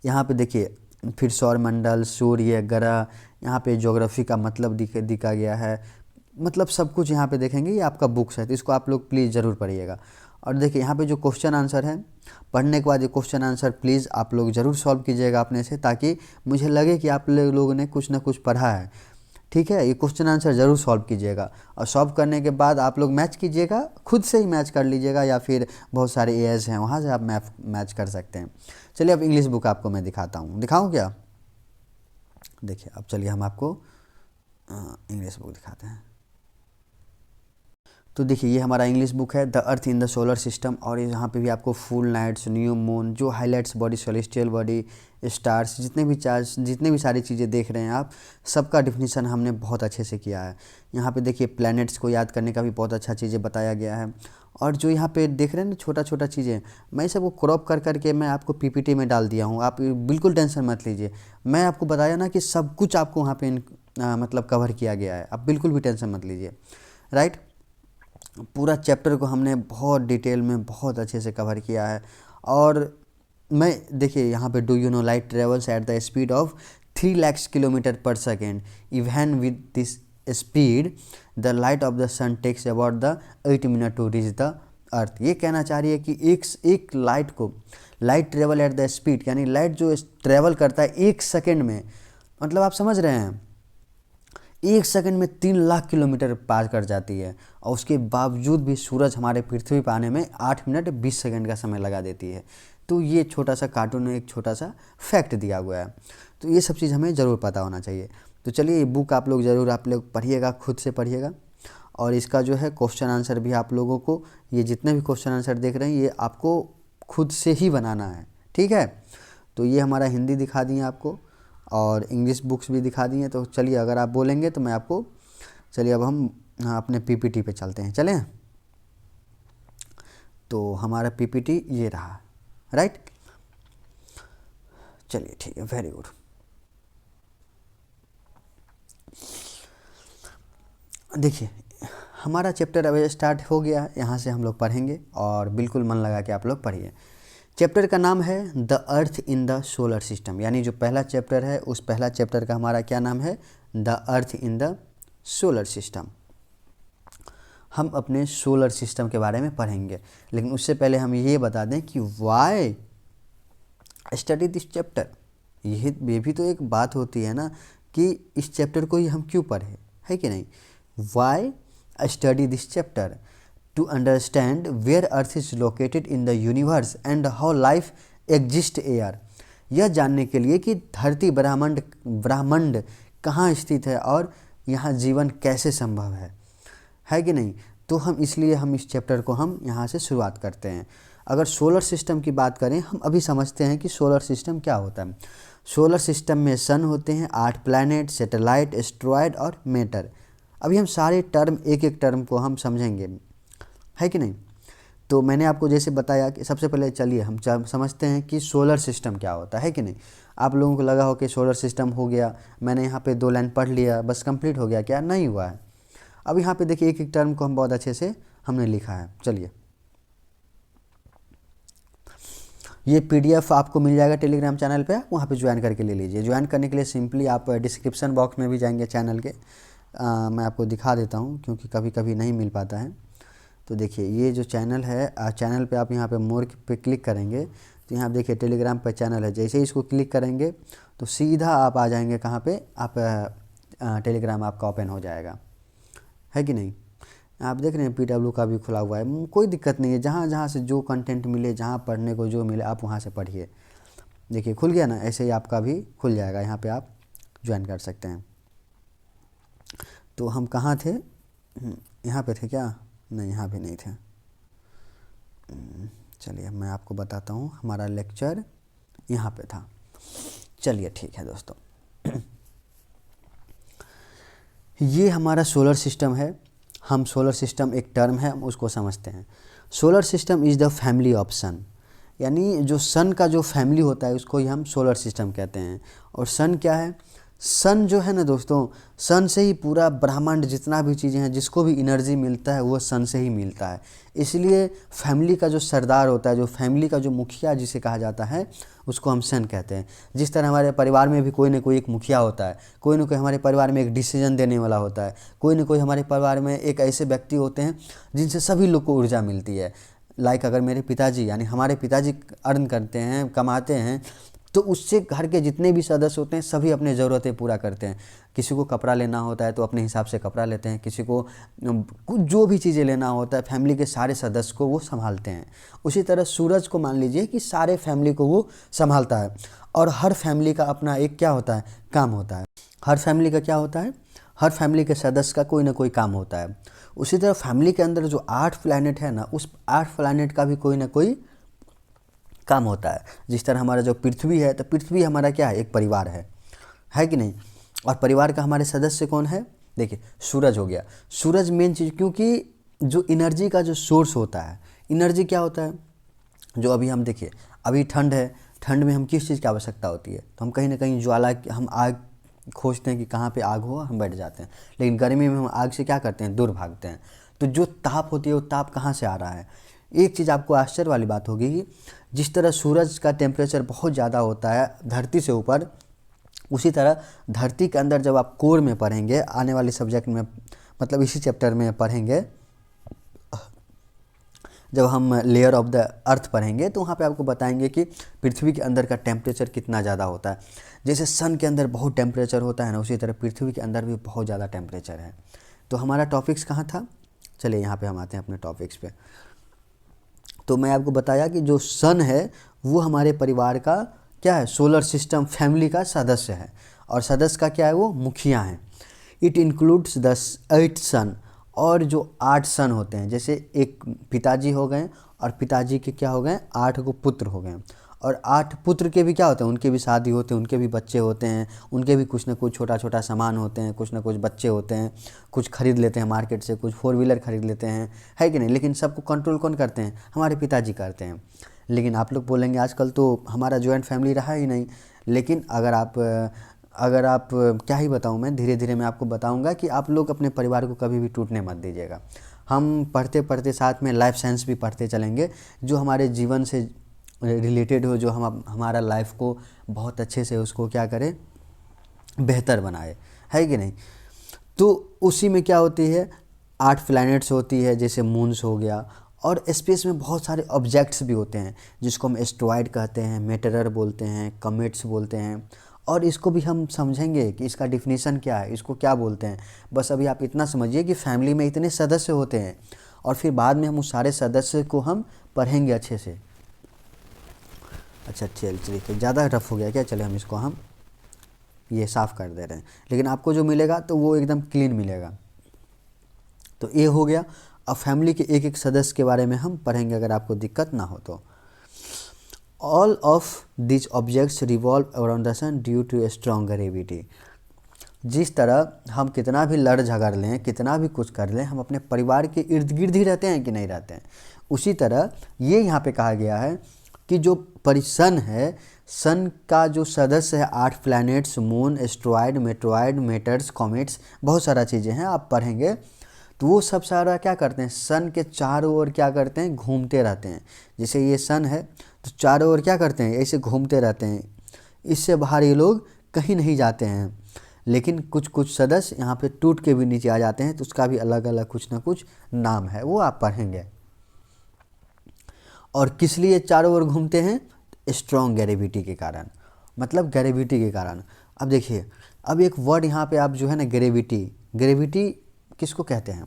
यहाँ पे देखिए फिर सौरमंडल, सूर्य, ग्रह, यहाँ पे ज्योग्राफी का मतलब दिखा गया है, मतलब सब कुछ यहाँ पे देखेंगे। ये आपका बुक्स है तो इसको आप लोग प्लीज़ ज़रूर पढ़िएगा। और देखिए यहाँ पे जो क्वेश्चन आंसर है, पढ़ने के बाद ये क्वेश्चन आंसर प्लीज़ आप लोग ज़रूर सॉल्व कीजिएगा अपने से, ताकि मुझे लगे कि आप लोगों ने कुछ ना कुछ पढ़ा है। ठीक है, ये क्वेश्चन आंसर ज़रूर सॉल्व कीजिएगा और सॉल्व करने के बाद आप लोग मैच कीजिएगा, खुद से ही मैच कर लीजिएगा या फिर बहुत सारे एएस हैं वहाँ से आप मैच कर सकते हैं। चलिए अब इंग्लिश बुक आपको मैं दिखाता हूँ, दिखाऊँ क्या? देखिए अब चलिए हम आपको इंग्लिश बुक दिखाते हैं। तो देखिए ये हमारा इंग्लिश बुक है, the earth in the solar system. और यहाँ पे भी आपको फुल नाइट्स, न्यू मून, जो highlights body, celestial body, stars, जितने भी सारी चीज़ें देख रहे हैं आप, सबका डिफिनीसन हमने बहुत अच्छे से किया है। यहाँ पे देखिए प्लैनेट्स को याद करने का भी बहुत अच्छा चीज़ें बताया गया है। और जो यहाँ पे देख रहे हैं ना छोटा चीज़ें, मैं सबको क्रॉप कर के मैं आपको पीपीटी में डाल दिया हूँ, आप बिल्कुल टेंशन मत लीजिए। मैं आपको बताया ना कि सब कुछ आपको वहाँ पे मतलब कवर किया गया है, आप बिल्कुल भी टेंशन मत लीजिए, राइट। पूरा चैप्टर को हमने बहुत डिटेल में बहुत अच्छे से कवर किया है। और मैं देखिए यहाँ पे, do you know light travels at the speed of 3 lakh kilometre per second, even with this speed the light of the sun takes about the 8 minute to reach the earth. ये कहना चाह रही है कि एक light travel at the speed, यानी light जो travel करता है 1 सेकेंड में, मतलब आप समझ रहे हैं 1 सेकंड में 3 लाख किलोमीटर पार कर जाती है, और उसके बावजूद भी सूरज हमारे पृथ्वी पर आने में 8 मिनट 20 सेकंड का समय लगा देती है। तो ये छोटा सा कार्टून में एक छोटा सा फैक्ट दिया हुआ है। तो ये सब चीज़ हमें ज़रूर पता होना चाहिए। तो चलिए, ये बुक आप लोग ज़रूर आप लोग पढ़िएगा, खुद से पढ़िएगा, और इसका जो है क्वेश्चन आंसर भी आप लोगों को, ये जितने भी क्वेश्चन आंसर देख रहे हैं ये आपको खुद से ही बनाना है, ठीक है। तो ये हमारा हिंदी दिखा दिए आपको, और इंग्लिश बुक्स भी दिखा दी हैं। तो चलिए, अगर आप बोलेंगे तो मैं आपको, चलिए अब हम अपने पीपीटी पे चलते हैं, चलें। तो हमारा पीपीटी ये रहा, राइट। चलिए ठीक है, वेरी गुड। देखिए, हमारा चैप्टर अब स्टार्ट हो गया, यहाँ से हम लोग पढ़ेंगे, और बिल्कुल मन लगा के आप लोग पढ़िए। चैप्टर का नाम है the earth in the solar system, यानी जो पहला चैप्टर है उस पहला चैप्टर का हमारा क्या नाम है, the earth in the solar system. हम अपने सोलर सिस्टम के बारे में पढ़ेंगे, लेकिन उससे पहले हम ये बता दें कि वाई स्टडी दिस चैप्टर। ये भी तो एक बात होती है ना कि इस चैप्टर को ही हम क्यों पढ़े, है कि नहीं। Why study this chapter to understand where earth is located in the universe and how life exist here. यह जानने के लिए कि धरती ब्रह्मांड कहाँ स्थित है और यहाँ जीवन कैसे संभव है कि नहीं। तो हम इसलिए हम इस चैप्टर को हम यहाँ से शुरुआत करते हैं। अगर सोलर सिस्टम की बात करें, हम अभी समझते हैं कि सोलर सिस्टम क्या होता है। सोलर सिस्टम में सन होते हैं, 8 प्लैनेट, सैटेलाइट, एस्ट्रॉयड और मेटर। अभी हम सारे टर्म, एक एक टर्म को हम समझेंगे, है कि नहीं। तो मैंने आपको जैसे बताया कि सबसे पहले चलिए हम समझते हैं कि सोलर सिस्टम क्या होता है कि नहीं। आप लोगों को लगा हो कि सोलर सिस्टम हो गया, मैंने यहाँ पे 2 लाइन पढ़ लिया, बस कंप्लीट हो गया, क्या नहीं हुआ है। अब यहाँ पे देखिए, एक एक टर्म को हम बहुत अच्छे से हमने लिखा है। चलिए, ये पीडीएफ आपको मिल जाएगा टेलीग्राम चैनल पे, वहाँ पे ज्वाइन करके ले लीजिए। ज्वाइन करने के लिए सिंपली आप डिस्क्रिप्शन बॉक्स में भी जाएंगे चैनल के, मैं आपको दिखा देता हूँ क्योंकि कभी कभी नहीं मिल पाता है। तो देखिए, ये जो चैनल है, चैनल पे आप यहाँ पे मोर पे क्लिक करेंगे तो यहाँ देखिए टेलीग्राम पे चैनल है। जैसे ही इसको क्लिक करेंगे तो सीधा आप आ जाएंगे कहाँ पे, आप टेलीग्राम आपका ओपन हो जाएगा, है कि नहीं। आप देख रहे हैं PW का भी खुला हुआ है, कोई दिक्कत नहीं है। जहाँ जहाँ से जो कंटेंट मिले, जहाँ पढ़ने को जो मिले, आप वहाँ से पढ़िए। देखिए खुल गया ना, ऐसे ही आपका भी खुल जाएगा, यहाँ पे आप ज्वाइन कर सकते हैं। तो हम कहाँ थे, यहाँ पे थे क्या, नहीं यहाँ भी नहीं थे। चलिए मैं आपको बताता हूँ, हमारा लेक्चर यहाँ पे था। चलिए ठीक है दोस्तों, ये हमारा सोलर सिस्टम है। हम सोलर सिस्टम एक टर्म है, हम उसको समझते हैं। Solar system is the family of sun, यानी जो सन का जो फैमिली होता है उसको ही हम सोलर सिस्टम कहते हैं। और सन क्या है, सन जो है ना दोस्तों, सन से ही पूरा ब्रह्मांड जितना भी चीज़ें हैं, जिसको भी एनर्जी मिलता है वो सन से ही मिलता है। इसलिए फैमिली का जो सरदार होता है, जो फैमिली का जो मुखिया जिसे कहा जाता है, उसको हम सन कहते हैं। जिस तरह हमारे परिवार में भी कोई ना कोई एक मुखिया होता है, कोई ना कोई हमारे परिवार में एक डिसीजन देने वाला होता है, कोई ना कोई हमारे परिवार में एक ऐसे व्यक्ति होते हैं जिनसे सभी लोग को ऊर्जा मिलती है। लाइक अगर मेरे पिताजी, यानी हमारे पिताजी अर्न करते हैं, कमाते हैं, तो उससे घर के जितने भी सदस्य होते हैं सभी अपनी ज़रूरतें पूरा करते हैं। किसी को कपड़ा लेना होता है तो अपने हिसाब से कपड़ा लेते हैं, किसी को कुछ जो भी चीज़ें लेना होता है, फैमिली के सारे सदस्य को वो संभालते हैं। उसी तरह सूरज को मान लीजिए कि सारे फैमिली को वो संभालता है, और हर फैमिली का अपना एक क्या होता है, काम होता है। हर फैमिली का क्या होता है, हर फैमिली के सदस्य का कोई ना कोई काम होता है। उसी तरह फैमिली के अंदर जो 8 प्लैनेट है ना, उस 8 प्लैनेट का भी कोई ना कोई काम होता है। जिस तरह हमारा जो पृथ्वी है, तो पृथ्वी हमारा क्या है, एक परिवार है कि नहीं। और परिवार का हमारे सदस्य कौन है, देखिए सूरज हो गया। सूरज मेन चीज़, क्योंकि जो एनर्जी का जो सोर्स होता है, एनर्जी क्या होता है, जो अभी हम देखिए, अभी ठंड है, ठंड में हम किस चीज़ की आवश्यकता होती है, तो हम कहीं ना कहीं ज्वाला, हम आग खोजते हैं कि कहाँ पे आग हो, हम बैठ जाते हैं। लेकिन गर्मी में हम आग से क्या करते हैं, दूर भागते हैं। तो जो ताप होती है वो ताप कहाँ से आ रहा है। एक चीज़ आपको आश्चर्य वाली बात होगी कि जिस तरह सूरज का टेम्परेचर बहुत ज़्यादा होता है धरती से ऊपर, उसी तरह धरती के अंदर जब आप कोर में पढ़ेंगे, आने वाले सब्जेक्ट में, मतलब इसी चैप्टर में पढ़ेंगे, जब हम लेयर ऑफ द अर्थ पढ़ेंगे तो वहाँ पे आपको बताएंगे कि पृथ्वी के अंदर का टेम्परेचर कितना ज़्यादा होता है। जैसे सन के अंदर बहुत टेम्परेचर होता है ना, उसी तरह पृथ्वी के अंदर भी बहुत ज़्यादा टेम्परेचर है। तो हमारा टॉपिक्स कहाँ था, चलिए यहाँ पे हम आते हैं अपने टॉपिक्स पे। तो मैं आपको बताया कि जो सन है वो हमारे परिवार का क्या है, सोलर सिस्टम फैमिली का सदस्य है, और सदस्य का क्या है, वो मुखिया हैं। इट इंक्लूड्स 8 सन, और जो 8 सन होते हैं, जैसे एक पिताजी हो गए और पिताजी के क्या हो गए 8 को पुत्र हो गए, और 8 पुत्र के भी क्या होते हैं, उनके भी शादी होते हैं, उनके भी बच्चे होते हैं, उनके भी कुछ ना कुछ छोटा छोटा सामान होते हैं, कुछ ना कुछ बच्चे होते हैं, कुछ खरीद लेते हैं मार्केट से, कुछ 4 व्हीलर खरीद लेते हैं, है कि नहीं। लेकिन सबको कंट्रोल कौन करते हैं, हमारे पिताजी करते हैं। लेकिन आप लोग बोलेंगे आजकल तो हमारा जॉइंट फैमिली रहा ही नहीं। लेकिन अगर आप क्या ही बताऊं, मैं धीरे धीरे मैं आपको बताऊंगा कि आप लोग अपने परिवार को कभी भी टूटने मत दीजिएगा। हम पढ़ते पढ़ते साथ में लाइफ साइंस भी पढ़ते चलेंगे, जो हमारे जीवन से रिलेटेड हो, जो हम हमारा लाइफ को बहुत अच्छे से उसको क्या करें, बेहतर बनाए, है कि नहीं। तो उसी में क्या होती है, 8 प्लैनेट्स होती है, जैसे मून्स हो गया, और स्पेस में बहुत सारे ऑब्जेक्ट्स भी होते हैं जिसको हम एस्ट्रॉयड कहते हैं, मेटेरर बोलते हैं, कमेट्स बोलते हैं। और इसको भी हम समझेंगे कि इसका डिफिनीशन क्या है, इसको क्या बोलते हैं। बस अभी आप इतना समझिए कि फैमिली में इतने सदस्य होते हैं, और फिर बाद में हम उस सारे सदस्य को हम पढ़ेंगे अच्छे से। अच्छा चलिए, ज़्यादा रफ हो गया क्या, चले हम इसको हम ये साफ़ कर दे रहे हैं, लेकिन आपको जो मिलेगा तो वो एकदम क्लीन मिलेगा। तो ये हो गया। अब फैमिली के एक एक सदस्य के बारे में हम पढ़ेंगे, अगर आपको दिक्कत ना हो तो। All of this objects revolve around the sun due to strong gravity. जिस तरह हम कितना भी लड़ झगड़ लें, कितना भी कुछ कर लें, हम अपने परिवार के इर्द गिर्द ही रहते हैं कि नहीं रहते हैं। उसी तरह ये यहाँ पे कहा गया है कि जो परिसन है, सन का जो सदस्य है 8 planets, moon, asteroid, meteoroid, meteors, comets, बहुत सारा चीज़ें हैं, आप पढ़ेंगे। तो वो सब सारा क्या करते हैं, सन के चारों ओर क्या करते हैं, घूमते रहते हैं। जैसे ये सन है तो चारों ओर क्या करते हैं, ऐसे घूमते रहते हैं। इससे बाहर ये लोग कहीं नहीं जाते हैं। लेकिन कुछ कुछ सदस्य यहाँ पे टूट के भी नीचे आ जाते हैं, तो उसका भी अलग अलग कुछ ना कुछ नाम है, वो आप पढ़ेंगे। और किस लिए चारों ओर घूमते हैं, स्ट्रॉन्ग ग्रेविटी के कारण, मतलब ग्रेविटी के कारण। अब देखिए, अब एक वर्ड यहाँ पे आप जो है ना, ग्रेविटी किसको कहते हैं,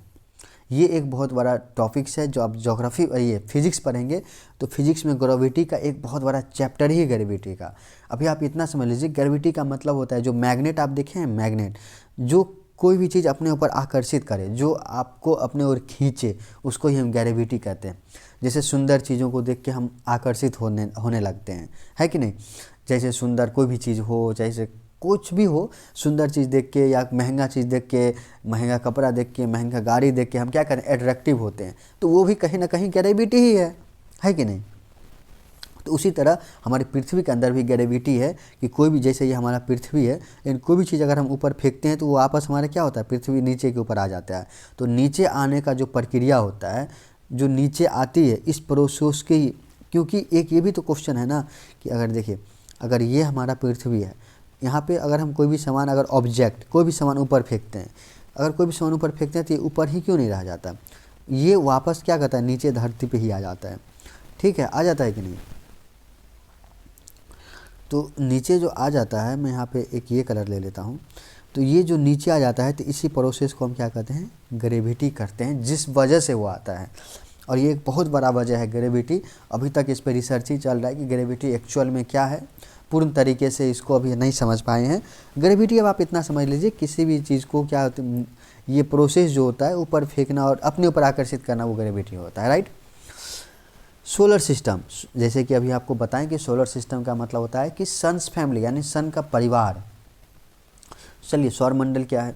ये एक बहुत बड़ा टॉपिक्स है। जो आप ज्योग्राफी ये फिजिक्स पढ़ेंगे तो फिजिक्स में ग्रेविटी का एक बहुत बड़ा चैप्टर ही है ग्रेविटी का। अभी आप इतना समझ लीजिए, ग्रेविटी का मतलब होता है जो मैग्नेट आप देखे हैं, मैग्नेट जो कोई भी चीज़ अपने ऊपर आकर्षित करे, जो आपको अपने ओर खींचे, उसको ही हम ग्रेविटी कहते हैं। जैसे सुंदर चीज़ों को देख के हम आकर्षित होने लगते हैं, है कि नहीं। जैसे सुंदर कोई भी चीज़ हो, जैसे कुछ भी हो, सुंदर चीज़ देख के या महंगा चीज़ देख के, महंगा कपड़ा देख के, महंगा गाड़ी देख के हम क्या करें, अट्रैक्टिव होते हैं। तो वो भी कहीं ना कहीं ग्रेविटी ही है कि नहीं। तो उसी तरह हमारी पृथ्वी के अंदर भी ग्रेविटी है कि कोई भी, जैसे ये हमारा पृथ्वी है, लेकिन कोई भी चीज़ अगर हम ऊपर फेंकते हैं तो वो वापस हमारा क्या होता है, पृथ्वी नीचे के ऊपर आ जाता है। तो नीचे आने का जो प्रक्रिया होता है, जो नीचे आती है, इस प्रोसेस की, क्योंकि एक ये भी तो क्वेश्चन है ना कि अगर देखिए, अगर ये हमारा पृथ्वी है, यहाँ पे अगर हम कोई भी सामान, अगर ऑब्जेक्ट कोई भी सामान ऊपर फेंकते हैं, अगर कोई भी सामान ऊपर फेंकते हैं तो ये ऊपर ही क्यों नहीं रह जाता, ये वापस क्या करता है, नीचे धरती पे ही आ जाता है। ठीक है, आ जाता है कि नहीं। तो नीचे जो आ जाता है, मैं यहाँ पे एक ये कलर ले लेता हूँ, तो ये जो नीचे आ जाता है, तो इसी प्रोसेस को हम क्या कहते हैं, ग्रेविटी करते हैं, जिस वजह से वो आता है। और ये एक बहुत बड़ा वजह है ग्रेविटी। अभी तक इस पर रिसर्च ही चल रहा है कि ग्रेविटी एक्चुअल में क्या है, पूर्ण तरीके से इसको अभी नहीं समझ पाए हैं। ग्रेविटी, अब आप इतना समझ लीजिए, किसी भी चीज़ को क्या होता है, ये प्रोसेस जो होता है ऊपर फेंकना और अपने ऊपर आकर्षित करना, वो ग्रेविटी होता है, राइट। सोलर सिस्टम, जैसे कि अभी आपको बताएं कि सोलर सिस्टम का मतलब होता है कि सन्स फैमिली, यानी सन का परिवार। चलिए, सौरमंडल क्या है,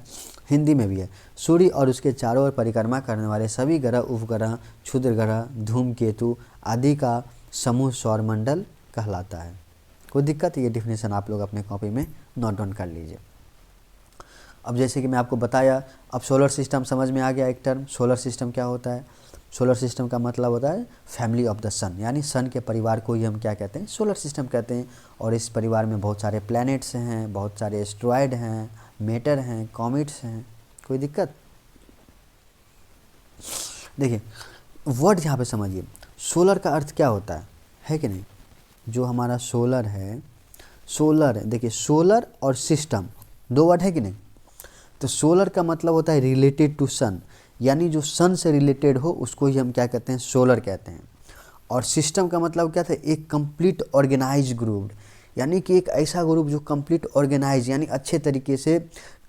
हिंदी में भी है, सूर्य और उसके चारों ओर परिक्रमा करने वाले सभी ग्रह, उपग्रह, क्षुद्र ग्रह, धूमकेतु आदि का समूह सौरमंडल कहलाता है। कोई दिक्कत, ये डिफिनेशन आप लोग अपने कॉपी में नोट डाउन कर लीजिए। अब जैसे कि मैं आपको बताया, अब सोलर सिस्टम समझ में आ गया एक टर्म। सोलर सिस्टम क्या होता है, सोलर सिस्टम का मतलब होता है फैमिली ऑफ द सन, यानी सन के परिवार को ही हम क्या कहते हैं, सोलर सिस्टम कहते हैं। और इस परिवार में बहुत सारे प्लैनेट्स हैं, बहुत सारे एस्ट्रॉयड हैं, मेटर हैं, कॉमेट्स हैं। कोई दिक्कत। देखिए, वर्ड यहाँ पे समझिए, सोलर का अर्थ क्या होता है कि नहीं। जो हमारा सोलर है, सोलर देखिए, सोलर और सिस्टम दो वर्ड है कि नहीं। तो सोलर का मतलब होता है रिलेटेड टू सन, यानी जो सन से रिलेटेड हो उसको ही हम क्या कहते हैं, सोलर कहते हैं। और सिस्टम का मतलब क्या था, एक कंप्लीट ऑर्गेनाइज ग्रुप, यानी कि एक ऐसा ग्रुप जो कंप्लीट ऑर्गेनाइज यानी अच्छे तरीके से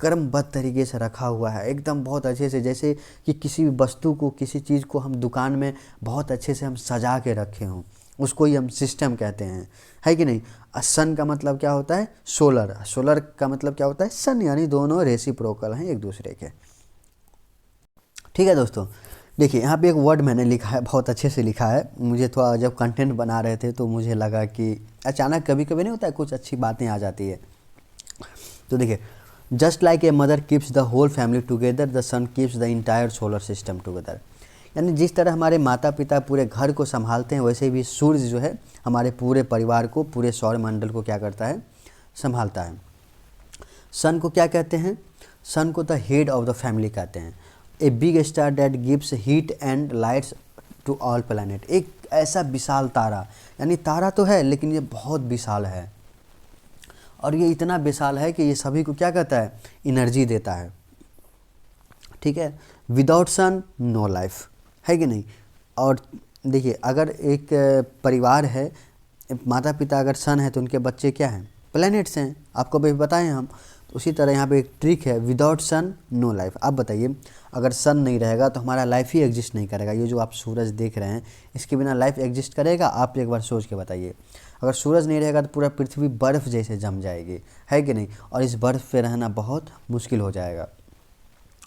क्रमबद्ध तरीके से रखा हुआ है, एकदम बहुत अच्छे से, जैसे कि किसी भी वस्तु को, किसी चीज़ को हम दुकान में बहुत अच्छे से हम सजा के रखे हों, उसको ही हम सिस्टम कहते हैं, है कि नहीं। सन का मतलब क्या होता है, सोलर, सोलर का मतलब क्या होता है, सन, यानी दोनों रेसिप्रोकल हैं एक दूसरे के। ठीक है दोस्तों, देखिए यहाँ पे एक वर्ड मैंने लिखा है, बहुत अच्छे से लिखा है। मुझे थोड़ा जब कंटेंट बना रहे थे तो मुझे लगा कि अचानक कभी कभी नहीं होता है, कुछ अच्छी बातें आ जाती है। तो देखिए, just like a mother keeps the whole family together, the sun keeps the entire solar system together. यानी जिस तरह हमारे माता पिता पूरे घर को संभालते हैं, वैसे भी सूर्य जो है हमारे पूरे परिवार को, पूरे सौर मंडल को क्या करता है, संभालता है। सन को क्या कहते हैं, सन को the head of the family कहते हैं। A big star that gives heat and lights to all planet. एक ऐसा विशाल तारा, यानी तारा तो है लेकिन ये बहुत विशाल है, और ये इतना विशाल है कि ये सभी को क्या कहता है, एनर्जी देता है। ठीक है, विदाउट सन नो लाइफ, है कि नहीं। और देखिए, अगर एक परिवार है, माता पिता अगर सन है तो उनके बच्चे क्या हैं, प्लैनेट्स हैं, आपको भी बताएं हम। तो उसी तरह यहाँ पे एक ट्रिक है, विदाउट सन नो लाइफ। आप बताइए, अगर सन नहीं रहेगा तो हमारा लाइफ ही एग्जिस्ट नहीं करेगा। ये जो आप सूरज देख रहे हैं, इसके बिना लाइफ एग्जिस्ट करेगा, आप एक बार सोच के बताइए। अगर सूरज नहीं रहेगा तो पूरा पृथ्वी बर्फ़ जैसे जम जाएगी, है कि नहीं, और इस बर्फ़ पे रहना बहुत मुश्किल हो जाएगा।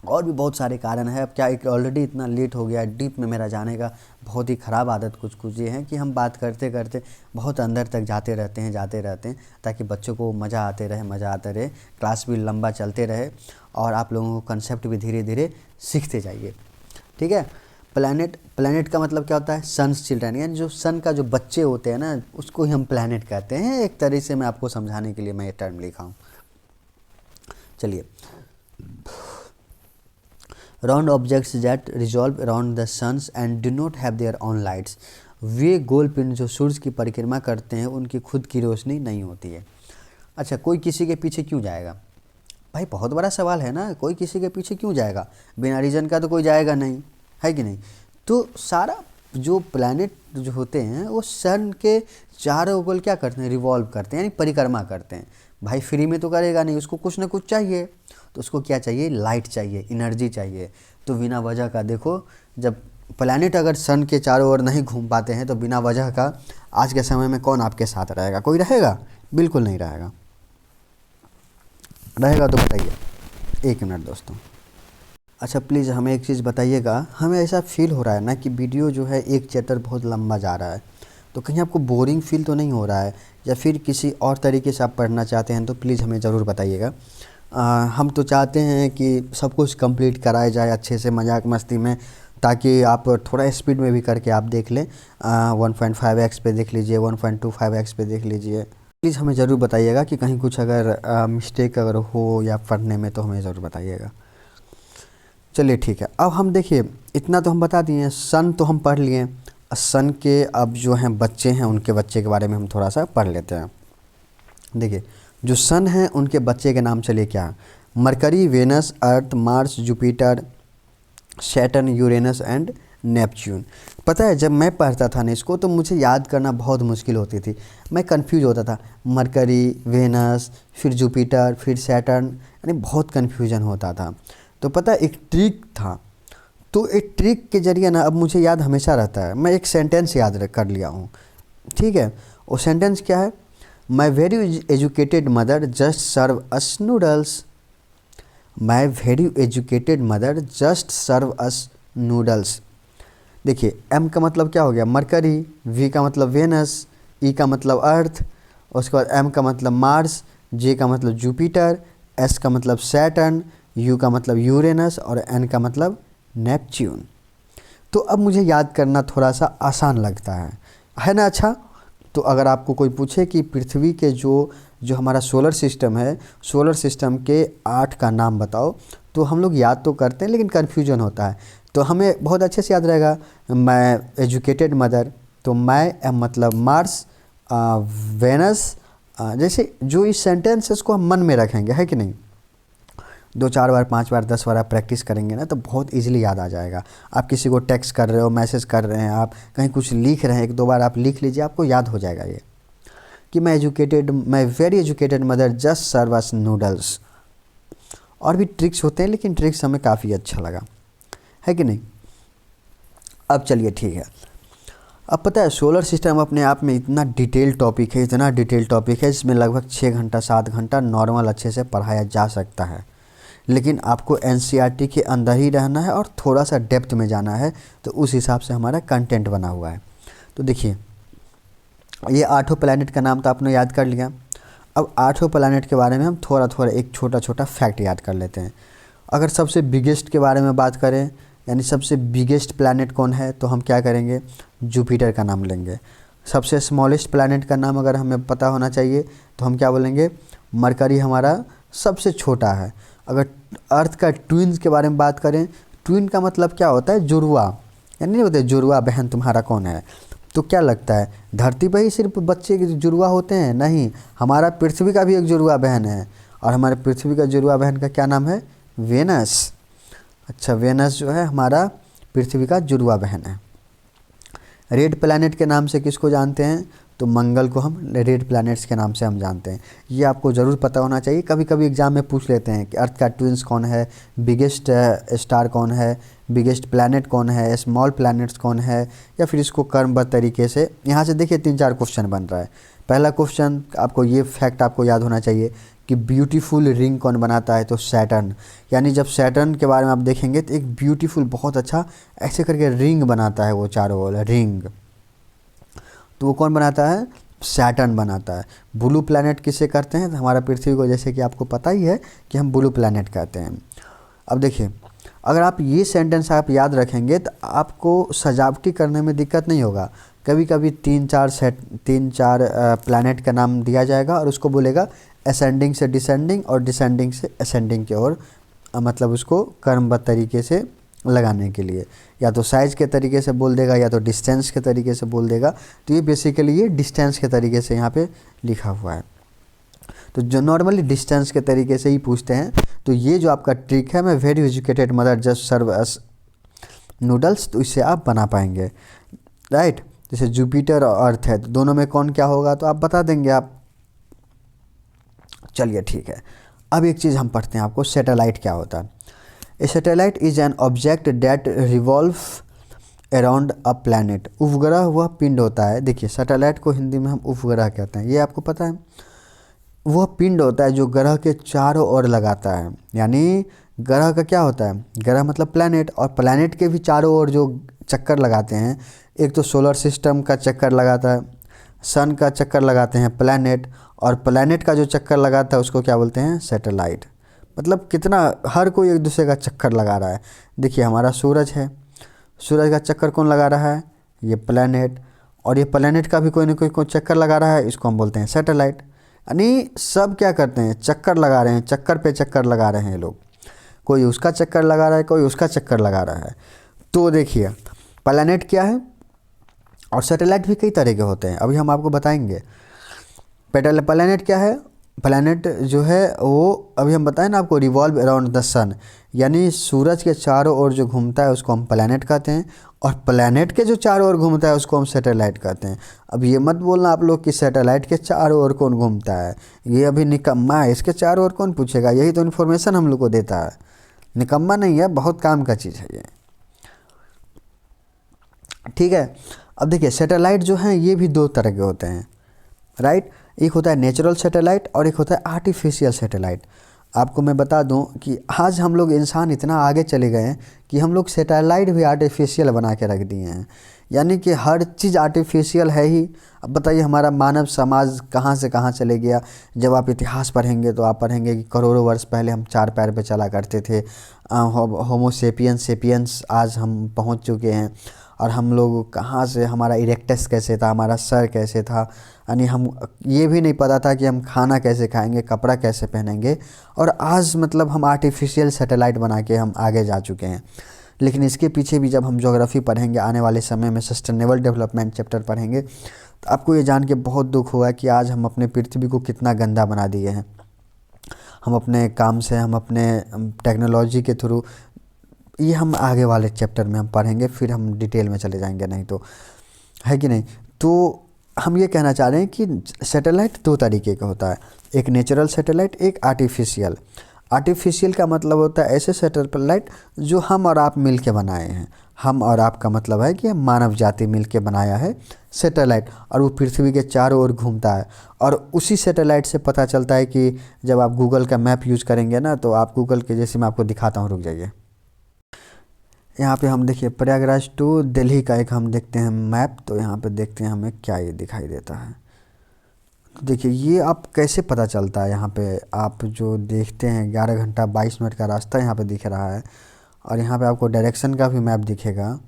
और भी बहुत सारे कारण हैं। अब क्या, एक ऑलरेडी इतना लेट हो गया, डीप में मेरा जाने का बहुत ही ख़राब आदत कुछ ये है कि हम बात करते करते बहुत अंदर तक जाते रहते हैं, ताकि बच्चों को मज़ा आते रहे, क्लास भी लंबा चलते रहे और आप लोगों को कंसेप्ट भी धीरे धीरे सीखते जाइए। ठीक है, प्लैनेट का मतलब क्या होता है, सन्स चिल्ड्रन, यानी जो सन का जो बच्चे होते हैं ना, उसको ही हम प्लैनेट कहते हैं। एक तरह से मैं आपको समझाने के लिए मैं ये टर्म लिखा हूँ। चलिए, राउंड ऑब्जेक्ट्स दैट रिजॉल्व around the suns and do not have their own lights. वे गोल पिंड जो सूर्य की परिक्रमा करते हैं, उनकी खुद की रोशनी नहीं होती है। अच्छा, कोई किसी के पीछे क्यों जाएगा भाई, बहुत बड़ा सवाल है ना। कोई किसी के पीछे क्यों जाएगा, बिना रीज़न का तो कोई जाएगा नहीं, है कि नहीं। तो सारा जो प्लैनेट जो होते हैं वो सन के चारों ओर क्या करते हैं, रिवॉल्व करते हैं, यानी परिक्रमा करते हैं। भाई फ्री में तो करेगा नहीं, उसको कुछ ना कुछ चाहिए। तो उसको क्या चाहिए, लाइट चाहिए, एनर्जी चाहिए। तो बिना वजह का देखो, जब प्लैनेट अगर सन के चारों ओर नहीं घूम पाते हैं तो बिना वजह का आज के समय में कौन आपके साथ रहेगा, कोई रहेगा, बिल्कुल नहीं रहेगा। रहेगा तो बताइए। एक मिनट दोस्तों, अच्छा प्लीज़ हमें एक चीज़ बताइएगा, हमें ऐसा फील हो रहा है ना कि वीडियो जो है एक चैप्टर बहुत लंबा जा रहा है, तो कहीं आपको बोरिंग फील तो नहीं हो रहा है, या फिर किसी और तरीके से आप पढ़ना चाहते हैं तो प्लीज़ हमें ज़रूर बताइएगा। हम तो चाहते हैं कि सब कुछ कंप्लीट कराया जाए अच्छे से, मजाक मस्ती में, ताकि आप थोड़ा स्पीड में भी करके आप देख लें। 1.5x पे देख लीजिए, 1.25x पे देख लीजिए। प्लीज़ हमें ज़रूर बताइएगा कि कहीं कुछ अगर मिस्टेक अगर हो या पढ़ने में, तो हमें ज़रूर बताइएगा। चलिए ठीक है, अब हम देखिए, इतना तो हम बता दिए, सन तो हम पढ़ लिए। सन के अब जो हैं बच्चे हैं, उनके बच्चे के बारे में हम थोड़ा सा पढ़ लेते हैं। देखिए, जो सन हैं उनके बच्चे के नाम चलिए क्या, Mercury, Venus, Earth, Mars, Jupiter, Saturn, Uranus and Neptune. पता है, जब मैं पढ़ता था ना इसको, तो मुझे याद करना बहुत मुश्किल होती थी, मैं कंफ्यूज होता था। मरकरी, वेनस, फिर जुपिटर, फिर सैटर्न, यानी बहुत कन्फ्यूजन होता था। तो पता है, एक ट्रिक था, तो एक ट्रिक के जरिए ना अब मुझे याद हमेशा रहता है। मैं एक सेंटेंस याद कर लिया हूँ, ठीक है। वो सेंटेंस क्या है, my very educated mother just serve us noodles. My very educated mother just serve us noodles. देखिए, एम का मतलब क्या हो गया, मरकरी, वी का मतलब वेनस, ई का मतलब अर्थ, उसके बाद एम का मतलब मार्स, जे का मतलब जुपिटर, एस का मतलब सैटर्न, यू का मतलब यूरेनस और एन का मतलब नेपच्यून। तो अब मुझे याद करना थोड़ा सा आसान लगता है ना। अच्छा, तो अगर आपको कोई पूछे कि पृथ्वी के जो हमारा सोलर सिस्टम है, सोलर सिस्टम के 8 का नाम बताओ, तो हम लोग याद तो करते हैं लेकिन कन्फ्यूजन होता है। तो हमें बहुत अच्छे से याद रहेगा, मैं एजुकेटेड मदर, तो मैं मतलब मार्स, वेनस, जैसे जो इस सेंटेंस है उसको हम मन में रखेंगे, है कि नहीं। 2-4 बार 5 बार 10 बार आप प्रैक्टिस करेंगे ना तो बहुत इजीली याद आ जाएगा। आप किसी को टेक्स्ट कर रहे हो, मैसेज कर रहे हैं, आप कहीं कुछ लिख रहे हैं, 1-2 बार आप लिख लीजिए, आपको याद हो जाएगा ये कि मैं very educated mother just serve us noodles. और भी ट्रिक्स होते हैं लेकिन ट्रिक्स हमें काफ़ी अच्छा लगा, है कि नहीं। अब चलिए ठीक है, अब पता है सोलर सिस्टम अपने आप में इतना डिटेल टॉपिक है, इतना डिटेल टॉपिक है, इसमें लगभग 6 घंटा 7 घंटा नॉर्मल अच्छे से पढ़ाया जा सकता है। लेकिन आपको एनसीईआरटी के अंदर ही रहना है और थोड़ा सा डेप्थ में जाना है, तो उस हिसाब से हमारा कंटेंट बना हुआ है। तो देखिए, ये 8 प्लैनेट का नाम तो आपने याद कर लिया। अब 8 प्लैनेट के बारे में हम थोड़ा थोड़ा एक छोटा छोटा फैक्ट याद कर लेते हैं। अगर सबसे बिगेस्ट के बारे में बात करें, यानी सबसे बिगेस्ट प्लैनेट कौन है, तो हम क्या करेंगे, जुपिटर का नाम लेंगे। सबसे स्मॉलेस्ट प्लैनेट का नाम अगर हमें पता होना चाहिए तो हम क्या बोलेंगे, मरकरी हमारा सबसे छोटा है। अगर अर्थ का ट्विन्स के बारे में बात करें, ट्विन का मतलब क्या होता है, जुड़वा, यानी नहीं होते जुड़वा बहन तुम्हारा कौन है। तो क्या लगता है धरती पर ही सिर्फ बच्चे जुड़वा होते हैं? नहीं, हमारा पृथ्वी का भी एक जुड़वा बहन है, और हमारे पृथ्वी का जुड़वा बहन का क्या नाम है, वेनस। अच्छा, वेनस जो है हमारा पृथ्वी का जुड़वा बहन है। रेड प्लैनेट के नाम से किसको जानते हैं, तो मंगल को हम रेड प्लैनेट्स के नाम से हम जानते हैं। ये आपको ज़रूर पता होना चाहिए। कभी कभी एग्जाम में पूछ लेते हैं कि अर्थ का ट्विंस कौन है, बिगेस्ट स्टार कौन है, बिगेस्ट प्लैनेट कौन है, स्मॉल प्लैनेट्स कौन है, या फिर इसको क्रमबद्ध तरीके से। यहाँ से देखिए 3-4 क्वेश्चन बन रहा है। पहला क्वेश्चन आपको ये फैक्ट आपको याद होना चाहिए कि ब्यूटीफुल रिंग कौन बनाता है, तो सैटर्न। यानी जब सैटर्न के बारे में आप देखेंगे तो एक ब्यूटीफुल बहुत अच्छा ऐसे करके रिंग बनाता है, वो चारों ओर रिंग, तो वो कौन बनाता है, सैटर्न बनाता है। ब्लू प्लैनेट किसे करते हैं, तो हमारा पृथ्वी को, जैसे कि आपको पता ही है कि हम ब्लू प्लैनेट कहते हैं। अब देखिए, अगर आप ये सेंटेंस आप याद रखेंगे तो आपको सजावटी करने में दिक्कत नहीं होगा। कभी कभी 3-4 प्लैनेट का नाम दिया जाएगा और उसको बोलेगा असेंडिंग से डिसेंडिंग और डिसेंडिंग से असेंडिंग की ओर, मतलब उसको क्रमबद्ध तरीके से लगाने के लिए, या तो साइज के तरीके से बोल देगा या तो डिस्टेंस के तरीके से बोल देगा। तो ये बेसिकली ये डिस्टेंस के तरीके से यहाँ पे लिखा हुआ है। तो जो नॉर्मली डिस्टेंस के तरीके से ही पूछते हैं, तो ये जो आपका ट्रिक है, मैं very educated mother just serve us noodles, तो इससे आप बना पाएंगे, राइट। जैसे जुपिटर और अर्थ है, तो दोनों में कौन क्या होगा तो आप बता देंगे आप। चलिए ठीक है, अब एक चीज़ हम पढ़ते हैं आपको, सैटेलाइट क्या होता है। A satellite is an object that revolve around a planet. उपग्रह वह पिंड होता है। देखिए, सैटेलाइट को हिंदी में हम उपग्रह कहते हैं, ये आपको पता है। वह पिंड होता है जो ग्रह के चारों ओर लगाता है। यानी ग्रह का क्या होता है, ग्रह मतलब प्लैनेट, और प्लैनेट के भी चारों ओर जो चक्कर लगाते हैं, एक तो सोलर सिस्टम का चक्कर लगाता है, सन का चक्कर लगाते हैं प्लैनेट, और प्लैनेट का जो चक्कर लगाता है उसको क्या बोलते हैं, सैटेलाइट। मतलब कितना हर कोई एक दूसरे का चक्कर लगा रहा है। देखिए, हमारा सूरज है, सूरज का चक्कर कौन लगा रहा है, ये प्लैनेट, और ये प्लैनेट का भी कोई ना कोई चक्कर लगा रहा है, इसको हम बोलते हैं सैटेलाइट। यानी सब क्या करते हैं, चक्कर लगा रहे हैं, चक्कर पे चक्कर लगा रहे हैं लोग, कोई उसका चक्कर लगा रहा है, कोई उसका चक्कर लगा रहा है। तो देखिए, प्लैनेट क्या है, और सैटेलाइट भी कई तरह के होते हैं, अभी हम आपको बताएंगे। प्लैनेट क्या है, प्लैनेट जो है वो अभी हम बताएं ना आपको, रिवॉल्व अराउंड द सन, यानी सूरज के चारों ओर जो घूमता है उसको हम प्लैनेट कहते हैं, और प्लैनेट के जो चारों ओर घूमता है उसको हम सैटेलाइट कहते हैं। अब ये मत बोलना आप लोग कि सैटेलाइट के चारों ओर कौन घूमता है, ये अभी निकम्मा है, इसके चारों ओर कौन पूछेगा, यही तो इन्फॉर्मेशन हम लोग को देता है। निकम्मा नहीं है, बहुत काम का चीज़ है ये, ठीक है। अब देखिए, सैटेलाइट जो हैं ये भी 2 तरह के होते हैं, राइट। एक होता है नेचुरल सैटेलाइट और एक होता है आर्टिफिशियल सैटेलाइट। आपको मैं बता दूं कि आज हम लोग इंसान इतना आगे चले गए हैं कि हम लोग सैटेलाइट भी आर्टिफिशियल बना के रख दिए हैं, यानी कि हर चीज़ आर्टिफिशियल है ही। अब बताइए, हमारा मानव समाज कहाँ से कहाँ चले गया। जब आप इतिहास पढ़ेंगे तो आप पढ़ेंगे कि करोड़ों वर्ष पहले हम 4 पैर पे चला करते थे, होमो सेपियंस आज हम पहुँच चुके हैं। और हम लोग कहाँ से, हमारा इरेक्टस कैसे था, हमारा सर कैसे था, यानी हम ये भी नहीं पता था कि हम खाना कैसे खाएंगे, कपड़ा कैसे पहनेंगे। और आज मतलब हम आर्टिफिशियल सैटेलाइट बना के हम आगे जा चुके हैं। लेकिन इसके पीछे भी जब हम ज्योग्राफी पढ़ेंगे आने वाले समय में, सस्टेनेबल डेवलपमेंट चैप्टर पढ़ेंगे, तो आपको ये जान के बहुत दुख होगा कि आज हम अपने पृथ्वी को कितना गंदा बना दिए हैं। हम अपने काम से, हम अपने टेक्नोलॉजी के थ्रू, ये हम आगे वाले चैप्टर में हम पढ़ेंगे, फिर हम डिटेल में चले जाएंगे, नहीं तो, है कि नहीं। तो हम ये कहना चाह रहे हैं कि सैटेलाइट दो तरीके का होता है, एक नेचुरल सैटेलाइट, एक आर्टिफिशियल। आर्टिफिशियल का मतलब होता है ऐसे सैटेलाइट जो हम और आप मिल के बनाए हैं। हम और आप का मतलब है कि हम मानव जाति मिल के बनाया है सैटेलाइट, और वो पृथ्वी के चारों ओर घूमता है। और उसी सैटेलाइट से पता चलता है कि जब आप गूगल का मैप यूज़ करेंगे ना, तो आप गूगल के, जैसे मैं आपको दिखाता हूँ, रुक जाइए। यहाँ पे हम देखिए प्रयागराज टू दिल्ली का एक हम देखते हैं मैप, तो यहाँ पे देखते हैं हमें क्या ये दिखाई देता है। देखिए ये आप कैसे पता चलता है, यहाँ पे आप जो देखते हैं 11 घंटा 22 मिनट का रास्ता यहाँ पे दिख रहा है, और यहाँ पे आपको डायरेक्शन का भी मैप दिखेगा।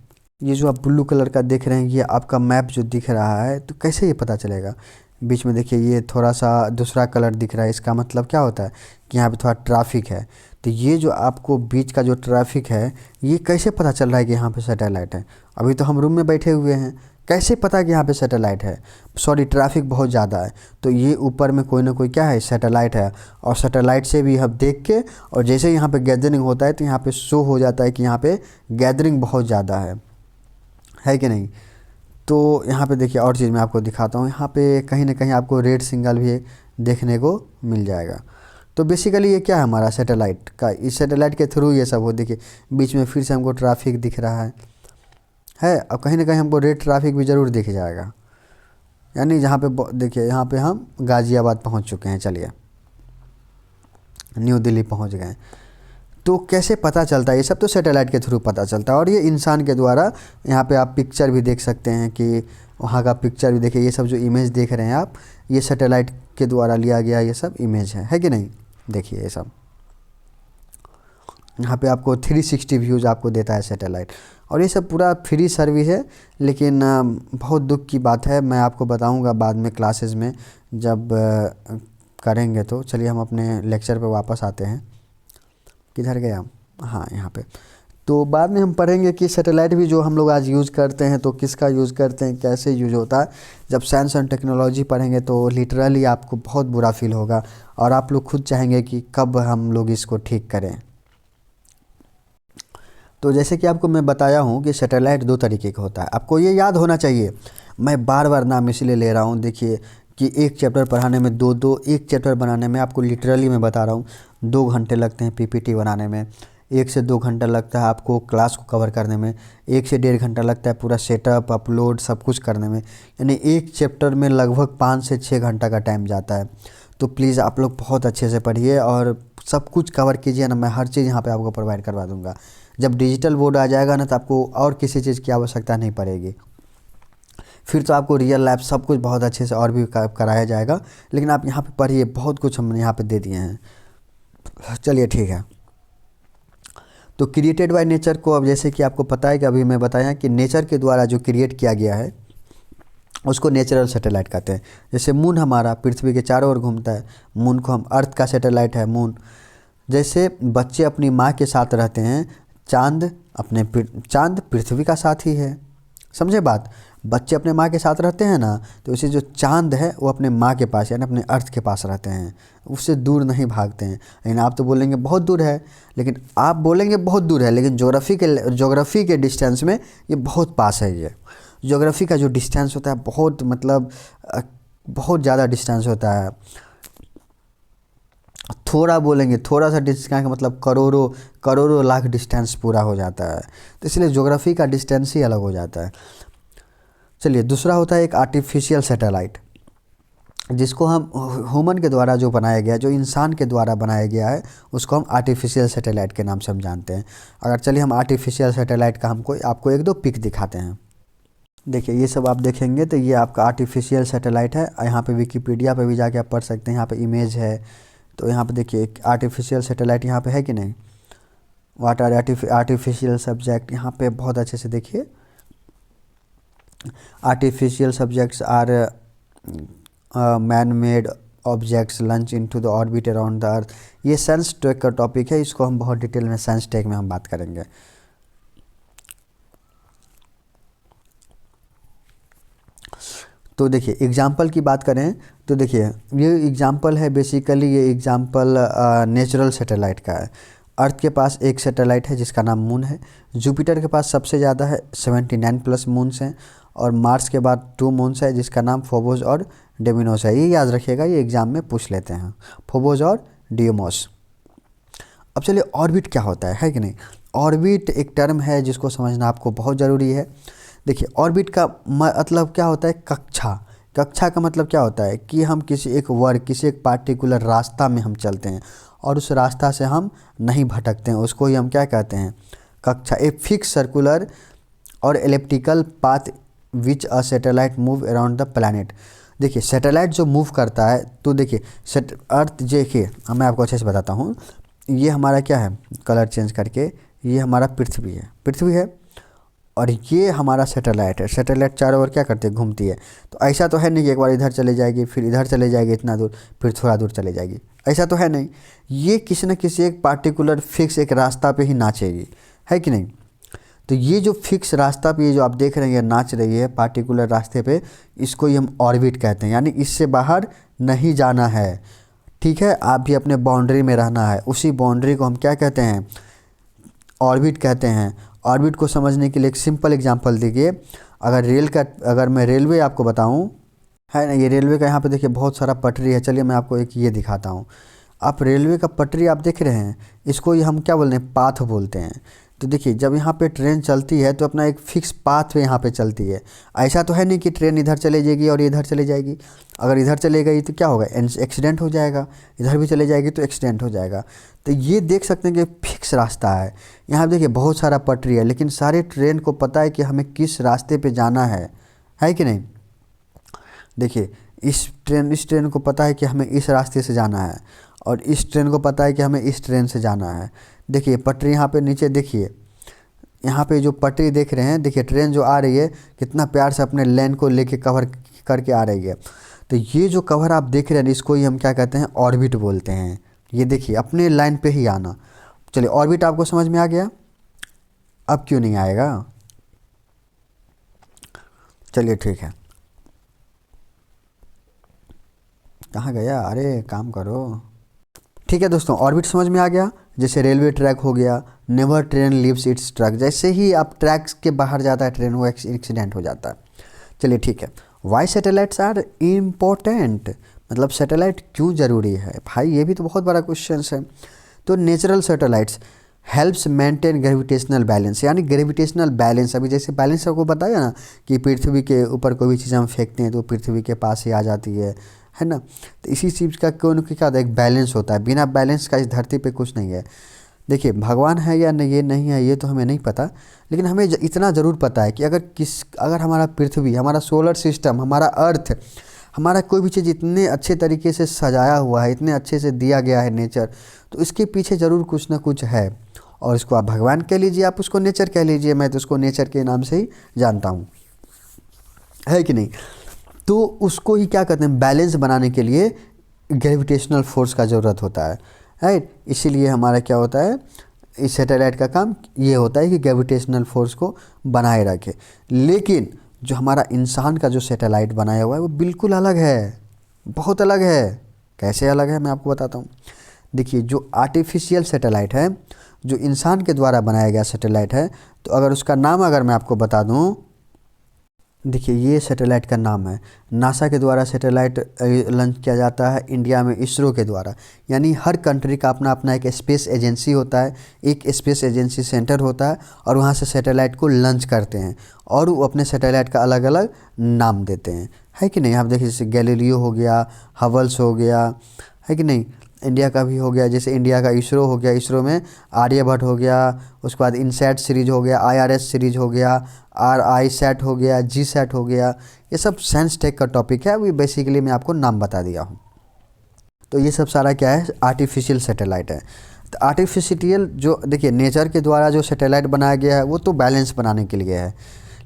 ये जो आप ब्लू कलर का देख रहे हैं, ये आपका मैप जो दिख रहा है, तो कैसे ये पता चलेगा। बीच में देखिए ये थोड़ा सा दूसरा कलर दिख रहा है, इसका मतलब क्या होता है कि यहाँ पे थोड़ा ट्रैफिक है। तो ये जो आपको बीच का जो ट्रैफिक है, ये कैसे पता चल रहा है कि यहाँ पे सैटेलाइट है। अभी तो हम रूम में बैठे हुए हैं, कैसे पता कि यहाँ पे सैटेलाइट है। सॉरी, ट्रैफिक बहुत ज़्यादा है, तो ये ऊपर में कोई ना कोई क्या है, सैटेलाइट है। और सैटेलाइट से भी हम देख के, और जैसे यहाँ पे गैदरिंग होता है तो यहाँ पे शो हो जाता है कि यहाँ पे गैदरिंग बहुत ज़्यादा है कि नहीं। तो यहाँ पे देखिए और चीज़ मैं आपको दिखाता हूँ, यहाँ पे कहीं ना कहीं आपको रेड सिग्नल भी देखने को मिल जाएगा। तो बेसिकली ये क्या है, हमारा सैटेलाइट का, इस सैटेलाइट के थ्रू ये सब हो। देखिए बीच में फिर से हमको ट्रैफिक दिख रहा है। अब कहीं ना कहीं हमको रेड ट्रैफिक भी ज़रूर दिख जाएगा, यानी जहाँ पे देखिए यहाँ पे हम गाज़ियाबाद पहुँच चुके हैं, चलिए न्यू दिल्ली पहुँच गए। तो कैसे पता चलता है, ये सब तो सैटेलाइट के थ्रू पता चलता है। और ये इंसान के द्वारा, यहाँ पे आप पिक्चर भी देख सकते हैं कि वहाँ का पिक्चर भी देखिए, ये सब जो इमेज देख रहे हैं आप, ये सैटेलाइट के द्वारा लिया गया ये सब इमेज है कि नहीं। देखिए ये सब यहाँ पे आपको 360 व्यूज़ आपको देता है सैटेलाइट, और ये सब पूरा फ्री सर्विस है। लेकिन बहुत दुख की बात है, मैं आपको बताऊंगा बाद में क्लासेस में जब करेंगे। तो चलिए हम अपने लेक्चर पे वापस आते हैं। किधर गया, हाँ यहाँ पे। तो बाद में हम पढ़ेंगे कि सैटेलाइट भी जो हम लोग आज यूज़ करते हैं, तो किसका यूज़ करते हैं, कैसे यूज़ होता है। जब साइंस एंड टेक्नोलॉजी पढ़ेंगे तो लिटरली आपको बहुत बुरा फील होगा, और आप लोग खुद चाहेंगे कि कब हम लोग इसको ठीक करें। तो जैसे कि आपको मैं बताया हूँ कि सैटेलाइट दो तरीके का होता है, आपको ये याद होना चाहिए। मैं बार बार नाम इसलिए ले रहा हूँ, देखिए कि एक चैप्टर पढ़ाने में एक चैप्टर बनाने में आपको लिटरली मैं बता रहा हूँ 2 घंटे लगते हैं पीपीटी बनाने में, 1 से 2 घंटा लगता है आपको क्लास को कवर करने में, 1 से 1.5 घंटा लगता है पूरा सेटअप अपलोड सब कुछ करने में। यानी एक चैप्टर में लगभग 5 से 6 घंटा का टाइम जाता है। तो प्लीज़ आप लोग बहुत अच्छे से पढ़िए और सब कुछ कवर कीजिए ना, मैं हर चीज़ यहाँ पे आपको प्रोवाइड करवा दूँगा। जब डिजिटल बोर्ड आ जाएगा ना, तो आपको और किसी चीज़ की आवश्यकता नहीं पड़ेगी, फिर तो आपको रियल लाइफ सब कुछ बहुत अच्छे से और भी कराया जाएगा। लेकिन आप यहाँ पे पढ़िए, बहुत कुछ हमने यहाँ पे दे दिए हैं। चलिए ठीक है। तो क्रिएटेड बाय नेचर को, अब जैसे कि आपको पता है कि अभी मैं बताया कि नेचर के द्वारा जो क्रिएट किया गया है उसको नेचुरल सैटेलाइट कहते हैं। जैसे मून हमारा पृथ्वी के चारों ओर घूमता है, मून को हम अर्थ का सैटेलाइट है मून। जैसे बच्चे अपनी माँ के साथ रहते हैं, चांद पृथ्वी का साथी है। समझे बात, बच्चे अपने माँ के साथ रहते हैं ना, तो इसे जो चांद है वो अपने माँ के पास यानी अपने अर्थ के पास रहते हैं, उससे दूर नहीं भागते हैं। लेकिन आप तो बोलेंगे बहुत दूर है, लेकिन ज्योग्राफी के डिस्टेंस में ये बहुत पास है। ये ज्योग्राफी का जो डिस्टेंस होता है बहुत, मतलब बहुत ज़्यादा डिस्टेंस होता है। थोड़ा बोलेंगे, थोड़ा सा डिस्टेंस का मतलब करोड़ों लाख डिस्टेंस पूरा हो जाता है। तो इसलिए ज्योग्राफी का डिस्टेंस ही अलग हो जाता है। चलिए दूसरा होता है एक आर्टिफिशियल सैटेलाइट, जिसको हम ह्यूमन के द्वारा जो बनाया गया, जो इंसान के द्वारा बनाया गया है, उसको हम आर्टिफिशियल सैटेलाइट के नाम से हम जानते हैं। अगर चलिए हम आर्टिफिशियल सैटेलाइट का आपको 1-2 पिक दिखाते हैं। देखिए ये सब आप देखेंगे तो ये आपका आर्टिफिशियल सैटेलाइट है। यहाँ पे विकिपीडिया पे भी जाके आप पढ़ सकते हैं, यहाँ पे इमेज है। तो यहाँ पे देखिए एक आर्टिफिशियल सैटेलाइट यहाँ पे है कि नहीं, व्हाट आर आर्टिफिशियल सब्जेक्ट, यहाँ पे बहुत अच्छे से देखिए। Artificial subjects are man made objects launch into the orbit around the earth. ये साइंस टेक का टॉपिक है, इसको हम बहुत डिटेल में साइंस टेक में हम बात करेंगे। तो देखिए एग्जाम्पल की बात करें तो देखिए ये एग्जाम्पल है, बेसिकली ये एग्जाम्पल नेचुरल सैटेलाइट का है। अर्थ के पास एक सैटेलाइट है जिसका नाम मून है। जुपिटर के पास सबसे ज़्यादा है, 79+ मून्स हैं। और मार्स के बाद 2 मून्स है जिसका नाम फोबोस और डेमिनोस है। ये याद रखिएगा, ये एग्जाम में पूछ लेते हैं, फोबोस और डियोमोस। अब चलिए ऑर्बिट क्या होता है कि नहीं। ऑर्बिट एक टर्म है जिसको समझना आपको बहुत ज़रूरी है। देखिए ऑर्बिट का मतलब क्या होता है, कक्षा। कक्षा का मतलब क्या होता है कि हम किसी एक वर्ग, किसी एक पार्टिकुलर रास्ता में हम चलते हैं और उस रास्ता से हम नहीं भटकते हैं, उसको ही हम क्या कहते हैं, कक्षा। ए फिक्स सर्कुलर और elliptical path which a satellite move around the planet. देखिए सैटेलाइट जो मूव करता है, तो देखिए अर्थ, देखिए मैं आपको अच्छे से बताता हूँ। ये हमारा क्या है, कलर चेंज करके, ये हमारा पृथ्वी है, पृथ्वी है, और ये हमारा सैटेलाइट है। सैटेलाइट चारों ओर क्या करती है, घूमती है। तो ऐसा तो है नहीं कि एक बार इधर चले जाएगी, फिर इधर चले जाएगी इतना दूर, फिर थोड़ा दूर चले जाएगी, ऐसा तो है नहीं। ये किसी न किसी एक पार्टिकुलर फिक्स एक रास्ता पे ही नाचेगी, है कि नहीं। तो ये जो फिक्स रास्ता पे ये जो आप देख रहे हैं ये नाच रही है पार्टिकुलर रास्ते पे, इसको ही हम ऑर्बिट कहते हैं। यानी इससे बाहर नहीं जाना है, ठीक है, आप भी अपने बाउंड्री में रहना है। उसी बाउंड्री को हम क्या कहते हैं, ऑर्बिट कहते हैं। ऑर्बिट को समझने के लिए एक सिंपल एग्जांपल देखिए। अगर मैं रेलवे आपको बताऊं, है ना, ये रेलवे का यहाँ पे देखिए बहुत सारा पटरी है। चलिए मैं आपको एक ये दिखाता हूँ। आप रेलवे का पटरी आप देख रहे हैं, इसको ये हम क्या बोलते हैं, पाथ बोलते हैं। तो देखिए जब यहाँ पे ट्रेन चलती है तो अपना एक फिक्स पाथ पे यहाँ पे चलती है। ऐसा तो है नहीं कि ट्रेन इधर चले जाएगी और इधर चले जाएगी। अगर इधर चले गई तो क्या होगा, एक्सीडेंट हो जाएगा, इधर भी चले जाएगी तो एक्सीडेंट हो जाएगा। तो ये देख सकते हैं कि फिक्स रास्ता है। यहाँ देखिए बहुत सारा पटरी है, लेकिन सारे ट्रेन को पता है कि हमें किस रास्ते पे जाना है कि नहीं। देखिए इस ट्रेन को पता है कि हमें इस रास्ते से जाना है, और इस ट्रेन को पता है कि हमें इस ट्रेन से जाना है। देखिए पटरी यहाँ पे नीचे देखिए, यहाँ पे जो पटरी देख रहे हैं, देखिए ट्रेन जो आ रही है कितना प्यार से अपने लाइन को लेके कवर करके आ रही है। तो ये जो कवर आप देख रहे हैं इसको ही हम क्या कहते हैं, ऑर्बिट बोलते हैं। ये देखिए अपने लाइन पे ही आना। चलिए ऑर्बिट आपको समझ में आ गया, अब क्यों नहीं आएगा, चलिए ठीक है। कहाँ गया, अरे काम करो। ठीक है दोस्तों, ऑर्बिट समझ में आ गया। जैसे रेलवे ट्रैक हो गया, never train leaves it's track, जैसे ही आप ट्रैक्स के बाहर जाता है ट्रेन, वो एक्सीडेंट हो जाता है। चलिए ठीक है। वाई सैटेलाइट्स आर इम्पोर्टेंट, मतलब सैटेलाइट क्यों ज़रूरी है भाई, ये भी तो बहुत बड़ा क्वेश्चन है। तो natural satellites helps maintain gravitational balance, यानी ग्रेविटेशनल बैलेंस। अभी जैसे बैलेंस आपको बताया ना कि पृथ्वी के ऊपर कोई भी चीज़ हम फेंकते हैं तो पृथ्वी के पास ही आ जाती है ना। तो इसी चीज़ का क्यों क्या होता है, एक बैलेंस होता है। बिना बैलेंस का इस धरती पे कुछ नहीं है। देखिए भगवान है या नहीं, ये नहीं है, ये तो हमें नहीं पता, लेकिन हमें इतना ज़रूर पता है कि अगर हमारा पृथ्वी, हमारा सोलर सिस्टम, हमारा अर्थ, हमारा कोई भी चीज़ इतने अच्छे तरीके से सजाया हुआ है, इतने अच्छे से दिया गया है नेचर, तो इसके पीछे ज़रूर कुछ ना कुछ है। और इसको आप भगवान कह लीजिए, आप उसको नेचर कह लीजिए, मैं तो उसको नेचर के नाम से ही जानता हूँ, है कि नहीं। तो उसको ही क्या कहते हैं, बैलेंस बनाने के लिए ग्रेविटेशनल फोर्स का ज़रूरत होता है, राइट। इसीलिए हमारा क्या होता है, इस सैटेलाइट का काम ये होता है कि ग्रेविटेशनल फोर्स को बनाए रखे। लेकिन जो हमारा इंसान का जो सैटेलाइट बनाया हुआ है वो बिल्कुल अलग है, बहुत अलग है। कैसे अलग है मैं आपको बताता हूँ। देखिए जो आर्टिफिशियल सैटेलाइट है, जो इंसान के द्वारा बनाया गया सैटेलाइट है, तो अगर उसका नाम अगर मैं आपको बता दूँ, देखिए ये सैटेलाइट का नाम है। नासा के द्वारा सैटेलाइट लॉन्च किया जाता है, इंडिया में इसरो के द्वारा। यानी हर कंट्री का अपना अपना एक स्पेस एजेंसी होता है, एक स्पेस एजेंसी सेंटर होता है, और वहाँ से सैटेलाइट को लॉन्च करते हैं और वो अपने सैटेलाइट का अलग अलग नाम देते हैं, है कि नहीं। आप देखिए जैसे गैलीलियो हो गया, हबल्स हो गया, है कि नहीं। इंडिया का भी हो गया, जैसे इंडिया का इसरो हो गया, इसरो में आर्यभट्ट हो गया, उसके बाद इनसैट सीरीज हो गया, IRS सीरीज हो गया, RI सैट हो गया, G सैट हो गया। ये सब साइंस टेक का टॉपिक है, अभी बेसिकली मैं आपको नाम बता दिया हूँ। तो ये सब सारा क्या है, आर्टिफिशियल सैटेलाइट है। तो आर्टिफिशियल जो देखिए नेचर के द्वारा जो सैटेलाइट बनाया गया है वो तो बैलेंस बनाने के लिए है,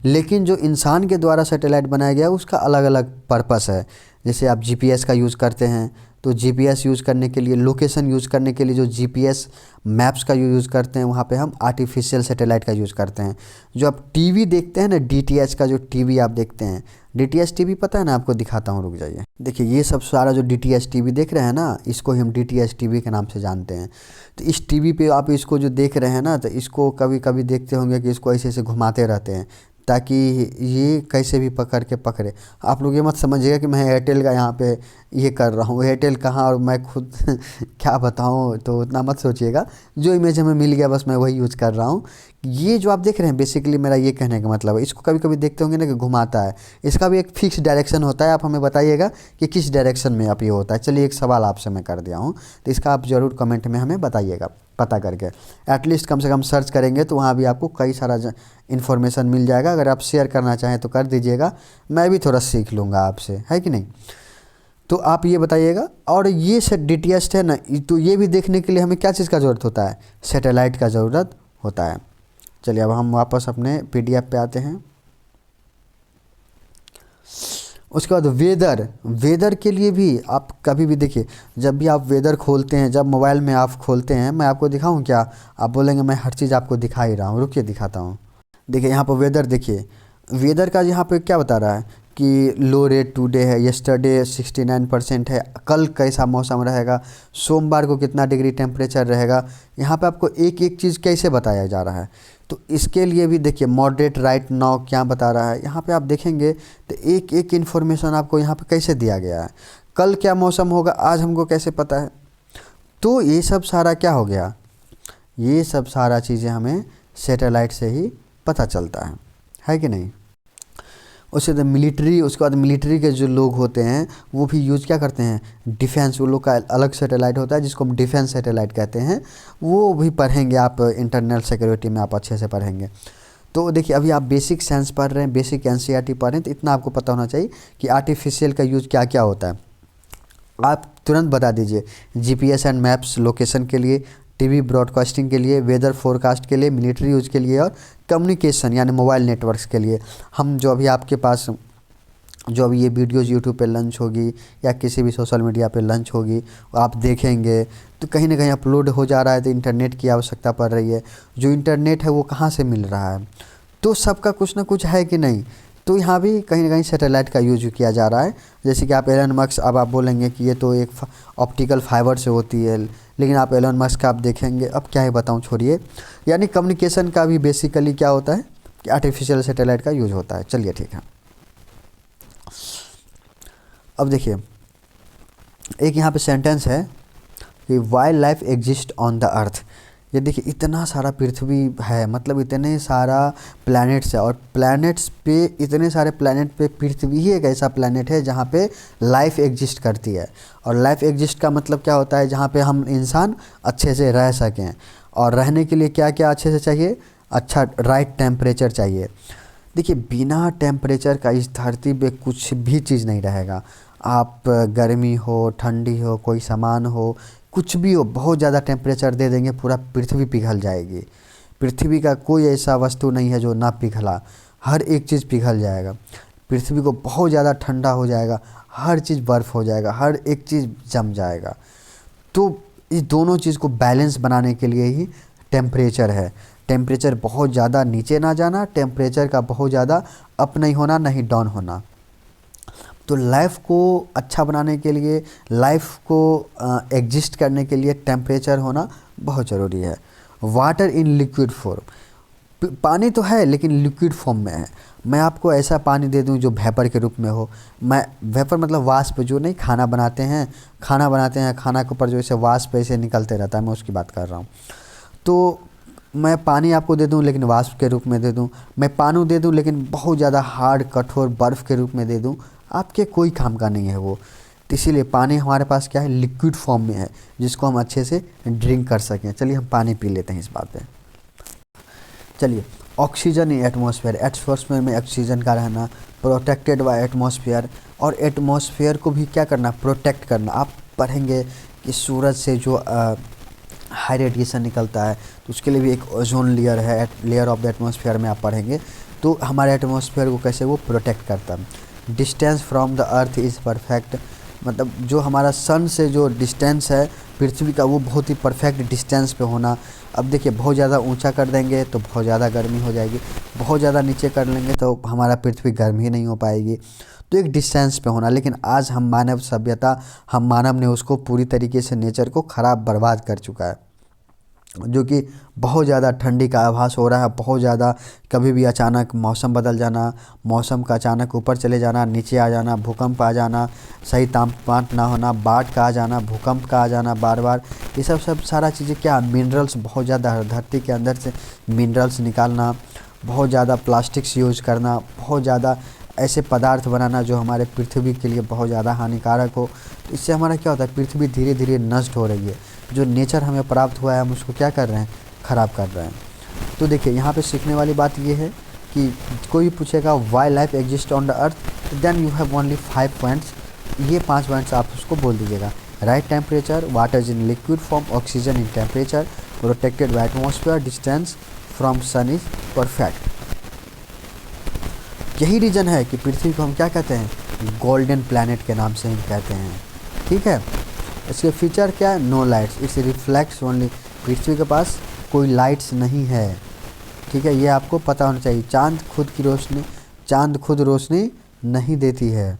लेकिन जो इंसान के द्वारा सैटेलाइट बनाया गया है उसका अलग अलग पर्पस है। जैसे आप GPS का यूज़ करते हैं तो जीपीएस यूज़ करने के लिए, लोकेशन यूज़ करने के लिए जो जीपीएस मैप्स का यूज़ करते हैं, वहाँ पे हम आर्टिफिशियल सैटेलाइट का यूज़ करते हैं। जो आप टीवी देखते हैं ना, डीटीएच का जो टीवी आप देखते हैं, डीटीएच टीवी पता है ना, आपको दिखाता हूँ, रुक जाइए। देखिए ये सब सारा जो डीटीएच टीवी देख रहे हैं ना, इसको ही हम डीटीएच टीवी के नाम से जानते हैं। तो इस टीवी पे आप इसको जो देख रहे हैं ना, तो इसको कभी कभी देखते होंगे कि इसको ऐसे ऐसे घुमाते रहते हैं ताकि ये कैसे भी पकड़े। आप लोग ये मत समझिएगा कि मैं एयरटेल का यहाँ पे ये कर रहा हूँ, एयरटेल कहाँ और मैं खुद क्या बताऊँ, तो उतना मत सोचिएगा। जो इमेज हमें मिल गया बस मैं वही यूज़ कर रहा हूँ। ये जो आप देख रहे हैं, बेसिकली मेरा ये कहने का मतलब है, इसको कभी कभी देखते होंगे ना कि घुमाता है। इसका भी एक फिक्स डायरेक्शन होता है, आप हमें बताइएगा कि किस डायरेक्शन में आप ये होता है। चलिए एक सवाल आपसे मैं कर दिया हूँ, तो इसका आप ज़रूर कमेंट में हमें बताइएगा पता करके। एटलीस्ट कम से कम सर्च करेंगे तो वहाँ भी आपको कई सारा इन्फॉर्मेशन मिल जाएगा। अगर आप शेयर करना चाहें तो कर दीजिएगा, मैं भी थोड़ा सीख लूँगा आपसे, है कि नहीं। तो आप ये बताइएगा। और ये डीटीएच है ना, तो ये भी देखने के लिए हमें क्या चीज़ का ज़रूरत होता है, सैटेलाइट का ज़रूरत होता है। चलिए अब हम वापस अपने पीडीएफ पे आते हैं। उसके बाद वेदर के लिए भी आप कभी भी देखिए, जब भी आप वेदर खोलते हैं, जब मोबाइल में आप खोलते हैं, मैं आपको दिखाऊं क्या, आप बोलेंगे मैं हर चीज़ आपको दिखा ही रहा हूँ, रुकिए दिखाता हूँ। देखिए यहाँ पर वेदर, देखिए वेदर का यहाँ पे क्या बता रहा है कि लो रेट टुडे है, यस्टरडे 69% है, कल कैसा मौसम रहेगा, सोमवार को कितना डिग्री टेम्परेचर रहेगा। यहाँ पे आपको एक एक चीज़ कैसे बताया जा रहा है। तो इसके लिए भी देखिए मॉडरेट राइट नाउ क्या बता रहा है, यहाँ पे आप देखेंगे तो एक एक इन्फॉर्मेशन आपको यहाँ पे कैसे दिया गया है। कल क्या मौसम होगा आज हमको कैसे पता है। तो ये सब सारा क्या हो गया, ये सब सारा चीज़ें हमें सैटेलाइट से ही पता चलता है कि नहीं। उसके बाद मिलिट्री, उसके बाद मिलिट्री के जो लोग होते हैं वो भी यूज़ क्या करते हैं, डिफेंस, वो लोग का अलग सैटेलाइट होता है जिसको हम डिफेंस सैटेलाइट कहते हैं। वो भी पढ़ेंगे आप, इंटरनल सिक्योरिटी में आप अच्छे से पढ़ेंगे। तो देखिए अभी आप बेसिक साइंस पढ़ रहे हैं, बेसिक एनसीईआरटी पढ़ रहे हैं, तो इतना आपको पता होना चाहिए कि आर्टिफिशियल का यूज़ क्या क्या होता है। आप तुरंत बता दीजिए, जीपीएस एंड मैप्स लोकेशन के लिए, टीवी ब्रॉडकास्टिंग के लिए, वेदर फोरकास्ट के लिए, मिलिट्री यूज़ के लिए, और कम्युनिकेशन यानी मोबाइल नेटवर्क्स के लिए। हम जो अभी आपके पास जो अभी ये वीडियोज़ यूट्यूब पे लॉन्च होगी या किसी भी सोशल मीडिया पे लॉन्च होगी, आप देखेंगे तो कहीं ना कहीं अपलोड हो जा रहा है, तो इंटरनेट की आवश्यकता पड़ रही है। जो इंटरनेट है वो कहाँ से मिल रहा है, तो सबका कुछ ना कुछ है कि नहीं। तो यहाँ भी कहीं ना कहीं सैटेलाइट का यूज किया जा रहा है। जैसे कि आप एलन मस्क, अब आप बोलेंगे कि ये तो एक ऑप्टिकल फाइबर से होती है, लेकिन आप एलन मस्क का आप देखेंगे, अब क्या है बताऊँ, छोड़िए। यानी कम्युनिकेशन का भी बेसिकली क्या होता है कि आर्टिफिशियल सैटेलाइट का यूज होता है। चलिए ठीक है। अब देखिए एक यहाँ पे सेंटेंस है कि wild life exist on the earth. ये देखिए इतना सारा पृथ्वी है, मतलब इतने सारा प्लैनेट्स है, और प्लैनेट्स पे, इतने सारे प्लैनेट पे पृथ्वी ही एक ऐसा प्लैनेट है जहाँ पे लाइफ एग्जिस्ट करती है। और लाइफ एग्जिस्ट का मतलब क्या होता है, जहाँ पे हम इंसान अच्छे से रह सकें। और रहने के लिए क्या क्या अच्छे से चाहिए, अच्छा राइट टेम्परेचर चाहिए। देखिए बिना टेम्परेचर का इस धरती पे कुछ भी चीज़ नहीं रहेगा। आप गर्मी हो, ठंडी हो, कोई सामान हो, कुछ भी हो, बहुत ज़्यादा टेम्परेचर दे देंगे पूरा पृथ्वी पिघल जाएगी। पृथ्वी का कोई ऐसा वस्तु नहीं है जो ना पिघला, हर एक चीज़ पिघल जाएगा। पृथ्वी को बहुत ज़्यादा ठंडा हो जाएगा, हर चीज़ बर्फ़ हो जाएगा, हर एक चीज़ जम जाएगा। तो इस दोनों चीज़ को बैलेंस बनाने के लिए ही टेम्परेचर है। टेम्परेचर बहुत ज़्यादा नीचे ना जाना, टेम्परेचर का बहुत ज़्यादा अप नहीं होना, नहीं डाउन होना। तो लाइफ को अच्छा बनाने के लिए, लाइफ को एग्जिस्ट करने के लिए टेम्परेचर होना बहुत ज़रूरी है। वाटर इन लिक्विड फॉर्म, पानी तो है लेकिन लिक्विड फॉर्म में है। मैं आपको ऐसा पानी दे दूं जो वेपर के रूप में हो। मैं वेपर मतलब वाष्प, जो नहीं खाना बनाते हैं, खाना के ऊपर जो ऐसे वाष्प ऐसे निकलते रहता है, मैं उसकी बात कर रहा हूँ। तो मैं पानी आपको दे दूं लेकिन वाष्प के रूप में दे दूं, मैं पानी दे दूं लेकिन बहुत ज़्यादा हार्ड कठोर बर्फ़ के रूप में दे दूं, आपके कोई काम का नहीं है वो। तो इसीलिए पानी हमारे पास क्या है, लिक्विड फॉर्म में है, जिसको हम अच्छे से ड्रिंक कर सकें। चलिए हम पानी पी लेते हैं इस बात पे। चलिए ऑक्सीजन इन एटमॉस्फेयर, एटमॉस्फेयर में ऑक्सीजन का रहना, प्रोटेक्टेड बाय एटमॉस्फेयर। और एटमॉस्फेयर को भी क्या करना, प्रोटेक्ट करना। आप पढ़ेंगे कि सूरज से जो हाई रेडिएशन निकलता है, तो उसके लिए भी एक ओजोन लेयर है, लेयर ऑफ द एटमॉस्फेयर में आप पढ़ेंगे। तो हमारे एटमॉस्फेयर को कैसे वो प्रोटेक्ट करता है। Distance from the earth is perfect, मतलब जो हमारा सन से जो डिस्टेंस है पृथ्वी का, वो बहुत ही परफेक्ट डिस्टेंस पे होना। अब देखिए बहुत ज़्यादा ऊंचा कर देंगे तो बहुत ज़्यादा गर्मी हो जाएगी, बहुत ज़्यादा नीचे कर लेंगे तो हमारा पृथ्वी गर्म ही नहीं हो पाएगी। तो एक डिस्टेंस पे होना, लेकिन आज हम मानव सभ्यता, हम मानव ने उसको पूरी तरीके से नेचर को ख़राब बर्बाद कर चुका है, जो कि बहुत ज़्यादा ठंडी का आभास हो रहा है, बहुत ज़्यादा कभी भी अचानक मौसम बदल जाना, मौसम का अचानक ऊपर चले जाना, नीचे आ जाना, भूकंप आ जाना, सही तापमान ना होना, बाढ़ का आ जाना, भूकंप का आ जाना बार बार, ये सब सारा चीज़ें क्या, मिनरल्स बहुत ज़्यादा, धरती के अंदर से मिनरल्स निकालना, बहुत ज़्यादा प्लास्टिक्स यूज करना, बहुत ज़्यादा ऐसे पदार्थ बनाना जो हमारे पृथ्वी के लिए बहुत ज़्यादा हानिकारक हो। तो इससे हमारा क्या होता है, पृथ्वी धीरे धीरे नष्ट हो रही है। जो नेचर हमें प्राप्त हुआ है हम उसको क्या कर रहे हैं, ख़राब कर रहे हैं। तो देखिए यहाँ पे सीखने वाली बात ये है कि कोई पूछेगा why life exist on the earth, then you have only 5 points. ये 5 पॉइंट्स आप उसको बोल दीजिएगा। Right temperature, water in liquid form, oxygen in temperature, protected by atmosphere, distance from sun is perfect. यही रीज़न है कि पृथ्वी को हम क्या कहते हैं, गोल्डन प्लैनेट के नाम से हम कहते हैं। ठीक है, इसके फीचर क्या है, no lights, its reflects only, पृथ्वी के पास कोई लाइट्स नहीं है। ठीक है, ये आपको पता होना चाहिए। चांद खुद रोशनी नहीं देती है।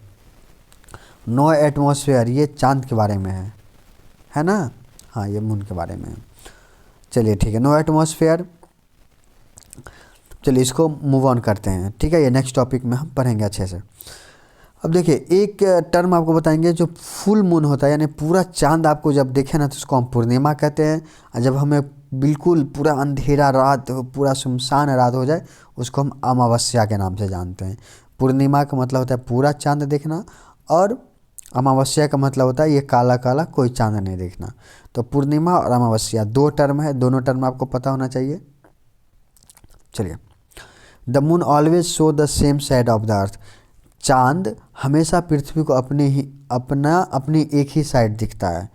नो एटमॉस्फेयर, ये चांद के बारे में है ना, हाँ ये मून के बारे में है। चलिए ठीक है, नो एटमॉस्फेयर। चलिए इसको मूव ऑन करते हैं। ठीक है, ये नेक्स्ट टॉपिक में हम पढ़ेंगे अच्छे से। अब देखिए एक टर्म आपको बताएंगे, जो फुल मून होता है यानी पूरा चांद आपको जब देखे ना तो उसको हम पूर्णिमा कहते हैं, और जब हमें बिल्कुल पूरा अंधेरा रात, पूरा सुनसान रात हो जाए उसको हम अमावस्या के नाम से जानते हैं। पूर्णिमा का मतलब होता है पूरा चांद देखना, और अमावस्या का मतलब होता है ये काला काला कोई चांद नहीं देखना। तो पूर्णिमा और अमावस्या 2 टर्म है, दोनों टर्म आपको पता होना चाहिए। चलिए, the moon always show the same side of the अर्थ, चांद हमेशा पृथ्वी को अपनी एक ही साइड दिखता है।